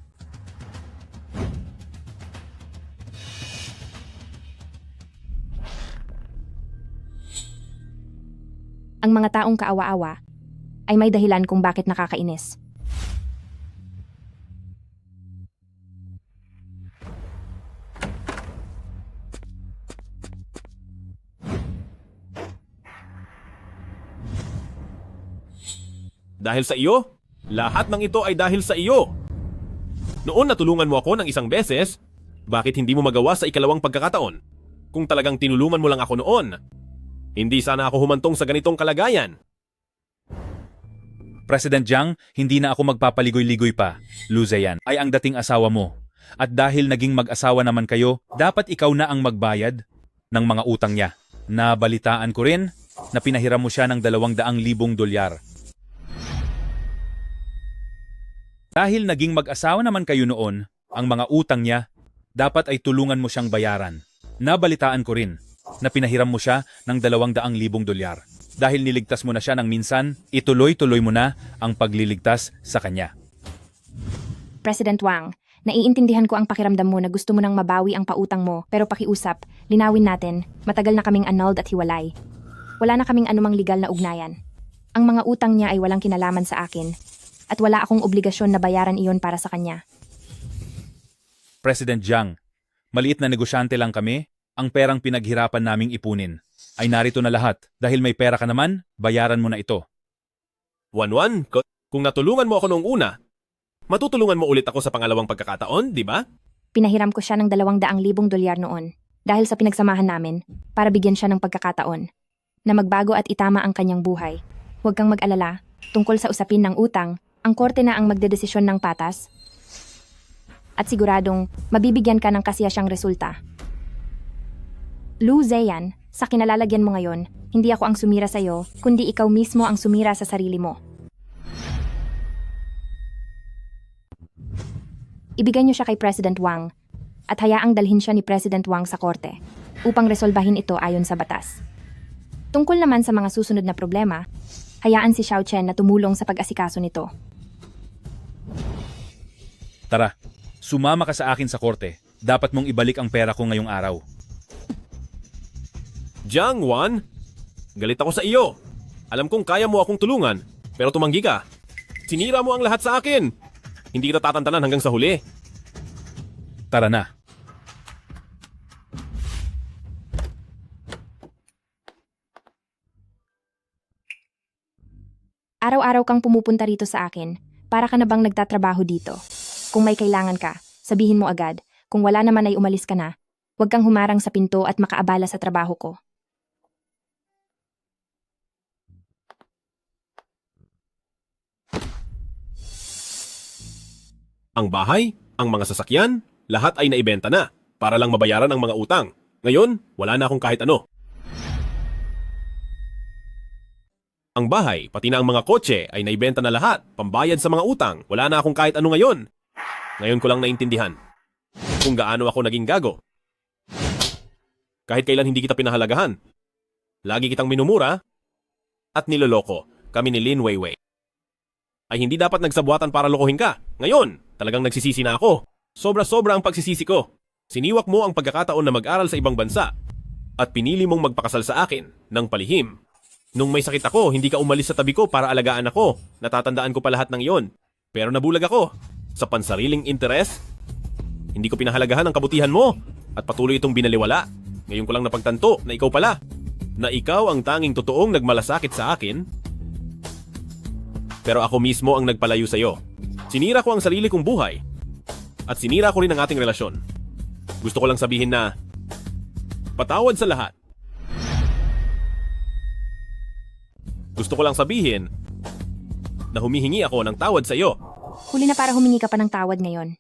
Ang mga taong kaawa-awa ay may dahilan kung bakit nakakainis. Dahil sa iyo, lahat ng ito ay dahil sa iyo. Noon natulungan mo ako ng isang beses, bakit hindi mo magawa sa ikalawang pagkakataon? Kung talagang tinulungan mo lang ako noon, hindi sana ako humantong sa ganitong kalagayan. President Jiang, hindi na ako magpapaligoy-ligoy pa. Luzayan ay ang dating asawa mo. At dahil naging mag-asawa naman kayo, dapat ikaw na ang magbayad ng mga utang niya. Nabalitaan ko rin na pinahiram mo siya ng 200,000 dolyar. Dahil naging mag-asawa naman kayo noon, ang mga utang niya, dapat ay tulungan mo siyang bayaran. Nabalitaan ko rin na pinahiram mo siya ng 200,000 dolyar. Dahil niligtas mo na siya ng minsan, ituloy-tuloy mo na ang pagliligtas sa kanya. President Wang, naiintindihan ko ang pakiramdam mo na gusto mo nang mabawi ang pautang mo, pero pakiusap, linawin natin, matagal na kaming annulled at hiwalay. Wala na kaming anumang legal na ugnayan. Ang mga utang niya ay walang kinalaman sa akin, at wala akong obligasyon na bayaran iyon para sa kanya. President Jiang, maliit na negosyante lang kami, ang perang pinaghirapan naming ipunin. Ay narito na lahat, dahil may pera ka naman, bayaran mo na ito. Wanwan, kung natulungan mo ako noong una, matutulungan mo ulit ako sa pangalawang pagkakataon, di ba? Pinahiram ko siya ng 200,000 dolyar noon, dahil sa pinagsamahan namin, para bigyan siya ng pagkakataon, na magbago at itama ang kanyang buhay. Huwag kang mag-alala, tungkol sa usapin ng utang, ang korte na ang magdedesisyon ng patas, at siguradong mabibigyan ka ng kasiyasyang resulta. Lu Zeyan, sa kinalalagyan mo ngayon, hindi ako ang sumira sa iyo, kundi ikaw mismo ang sumira sa sarili mo. Ibigay niyo siya kay President Wang at hayaang dalhin siya ni President Wang sa korte upang resolbahin ito ayon sa batas. Tungkol naman sa mga susunod na problema, hayaan si Xiao Chen na tumulong sa pag-asikaso nito. Tara, Sumama ka sa akin sa korte. Dapat mong ibalik ang pera ko ngayong araw. Jiang Wan, galit ako sa iyo. Alam kong kaya mo akong tulungan, pero tumanggi ka. Sinira mo ang lahat sa akin. Hindi kita tatantanan hanggang sa huli. Tara na. Araw-araw kang pumupunta rito sa akin. Para ka na bang nagtatrabaho dito? Kung may kailangan ka, sabihin mo agad. Kung wala naman ay umalis ka na. Huwag kang humarang sa pinto at makaabala sa trabaho ko. Ang bahay, ang mga sasakyan, lahat ay naibenta na para lang mabayaran ang mga utang. Ngayon, wala na akong kahit ano. Ang bahay, pati na ang mga kotse ay naibenta na lahat, pambayad sa mga utang. Wala na akong kahit ano ngayon. Ngayon ko lang naintindihan kung gaano ako naging gago. Kahit kailan hindi kita pinahalagahan. Lagi kitang minumura at niloloko. Kami ni Lin Weiwei ay hindi dapat nagsabuatan para lokohin ka. Ngayon, talagang nagsisisi na ako. Sobra-sobra ang pagsisisi ko. Siniwak mo ang pagkakataon na mag-aral sa ibang bansa at pinili mong magpakasal sa akin ng palihim. Nung may sakit ako, hindi ka umalis sa tabi ko para alagaan ako. Natatandaan ko pa lahat ng iyon. Pero nabulag ako. Sa pansariling interes, hindi ko pinahalagahan ang kabutihan mo at patuloy itong binaliwala. Ngayon ko lang napagtanto na ikaw pala. Na ikaw ang tanging totoong nagmalasakit sa akin. Pero ako mismo ang nagpalayo sa iyo. Sinira ko ang sarili kong buhay. At sinira ko rin ang ating relasyon. Gusto ko lang sabihin na patawad sa lahat. Gusto ko lang sabihin na humihingi ako ng tawad sa iyo. Huli na para humingi ka pa ng tawad ngayon.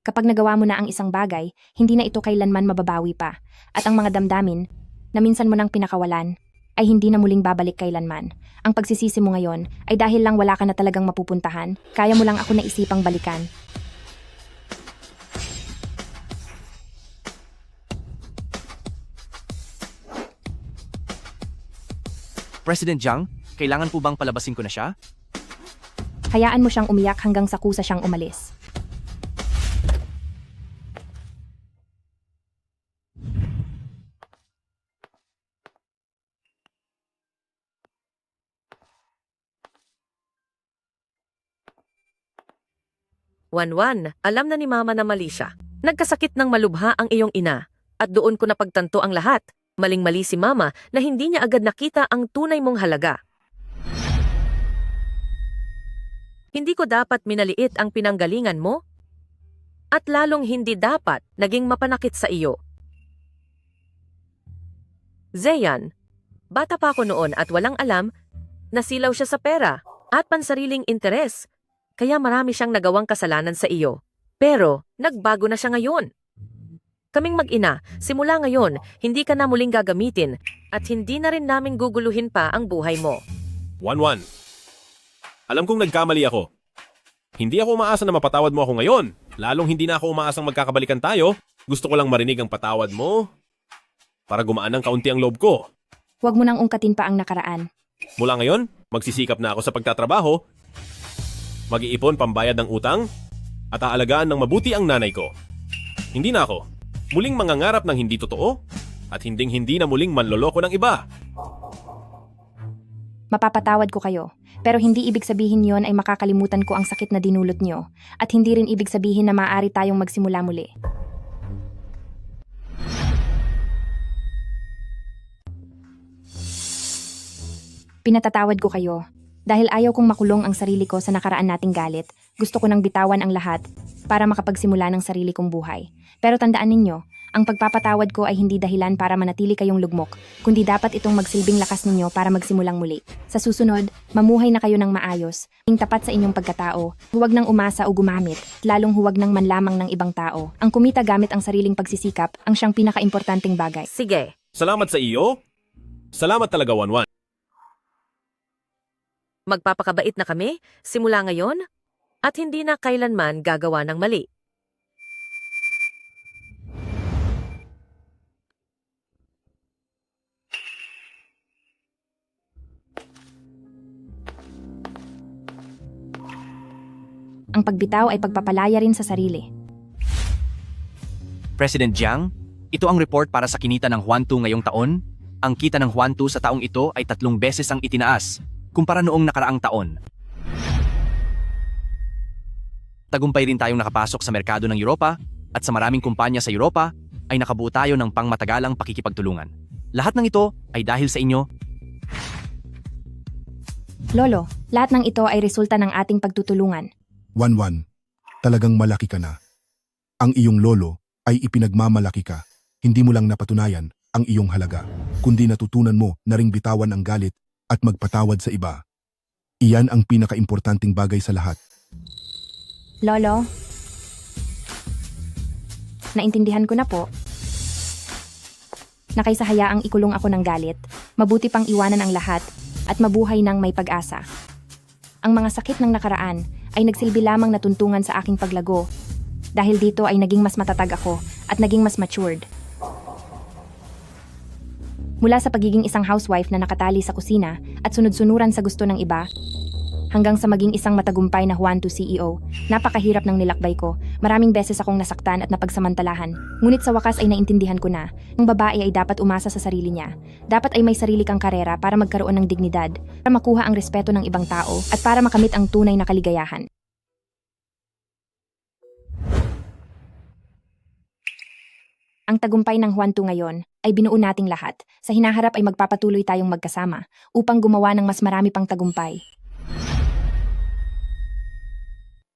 Kapag nagawa mo na ang isang bagay, hindi na ito kailanman mababawi pa. At ang mga damdamin na minsan mo nang pinakawalan ay hindi na muling babalik kailanman. Ang pagsisisi mo ngayon ay dahil lang wala ka na talagang mapupuntahan, kaya mo lang ako naisipang balikan. President Jiang, kailangan po bang palabasin ko na siya? Hayaan mo siyang umiyak hanggang sa kusa siyang umalis. Wanwan, alam na ni Mama na mali siya. Nagkasakit ng malubha ang iyong ina. At doon ko napagtanto ang lahat. Maling-mali si Mama na hindi niya agad nakita ang tunay mong halaga. Hindi ko dapat minaliit ang pinanggalingan mo? At lalong hindi dapat naging mapanakit sa iyo. Zeyan, bata pa ako noon at walang alam, nasilaw siya sa pera at pansariling interes. Kaya marami siyang nagawang kasalanan sa iyo. Pero, nagbago na siya ngayon. Kaming mag-ina, simula ngayon, hindi ka na muling gagamitin at hindi na rin namin guguluhin pa ang buhay mo. Wanwan, alam kong nagkamali ako. Hindi ako umaasa na mapatawad mo ako ngayon. Lalong hindi na ako umaasang magkakabalikan tayo. Gusto ko lang marinig ang patawad mo para gumaan ng kaunti ang loob ko. Huwag mo nang ungkatin pa ang nakaraan. Mula ngayon, magsisikap na ako sa pagtatrabaho, mag-iipon pambayad ng utang, at aalagaan ng mabuti ang nanay ko. Hindi na ako muling mangangarap ng hindi totoo at hinding-hindi na muling manloloko ng iba. Mapapatawad ko kayo, pero hindi ibig sabihin yon ay makakalimutan ko ang sakit na dinulot nyo at hindi rin ibig sabihin na maaari tayong magsimula muli. Pinatatawad ko kayo. Dahil ayaw kong makulong ang sarili ko sa nakaraan nating galit, gusto ko nang bitawan ang lahat para makapagsimula ng sarili kong buhay. Pero tandaan ninyo, ang pagpapatawad ko ay hindi dahilan para manatili kayong lugmok, kundi dapat itong magsilbing lakas ninyo para magsimulang muli. Sa susunod, mamuhay na kayo ng maayos, ing tapat sa inyong pagkatao, huwag nang umasa o gumamit, lalong huwag nang manlamang ng ibang tao. Ang kumita gamit ang sariling pagsisikap ang siyang pinakaimportanteng bagay. Sige, Salamat sa iyo. Salamat talaga, Wanwan. magpapakabait na kami simula ngayon at hindi na kailanman gagawa ng mali. Ang pagbitaw ay pagpapalaya rin sa sarili. President Jiang, ito ang report para sa kinita ng Huantu ngayong taon. Ang kita ng Huantu sa taong ito ay 3 beses ang itinaas kumpara noong nakaraang taon. Tagumpay rin tayong nakapasok sa merkado ng Europa at sa maraming kumpanya sa Europa ay nakabuo tayo ng pangmatagalang pakikipagtulungan. Lahat ng ito ay dahil sa inyo. Lolo, lahat ng ito ay resulta ng ating pagtutulungan. Wanwan, talagang malaki ka na. Ang iyong lolo ay ipinagmamalaki ka. Hindi mo lang napatunayan ang iyong halaga, kundi natutunan mo na ring bitawan ang galit at magpatawad sa iba. Iyan ang pinakaimportanting bagay sa lahat. Lolo, naintindihan ko na po. Na kaysa hayaang ikulong ako ng galit, mabuti pang iwanan ang lahat at mabuhay ng may pag-asa. Ang mga sakit ng nakaraan ay nagsilbi lamang na tuntungan sa aking paglago. Dahil dito ay naging mas matatag ako at naging mas matured. Mula sa pagiging isang housewife na nakatali sa kusina at sunod-sunuran sa gusto ng iba, hanggang sa maging isang matagumpay na Huantu CEO, napakahirap ng nilakbay ko. Maraming beses akong nasaktan at napagsamantalahan. Ngunit sa wakas ay naintindihan ko na, ang babae ay dapat umasa sa sarili niya. Dapat ay may sarili kang karera para magkaroon ng dignidad, para makuha ang respeto ng ibang tao, at para makamit ang tunay na kaligayahan. Ang tagumpay ng Huantu ngayon ay binuo nating lahat. Sa hinaharap ay magpapatuloy tayong magkasama upang gumawa ng mas marami pang tagumpay.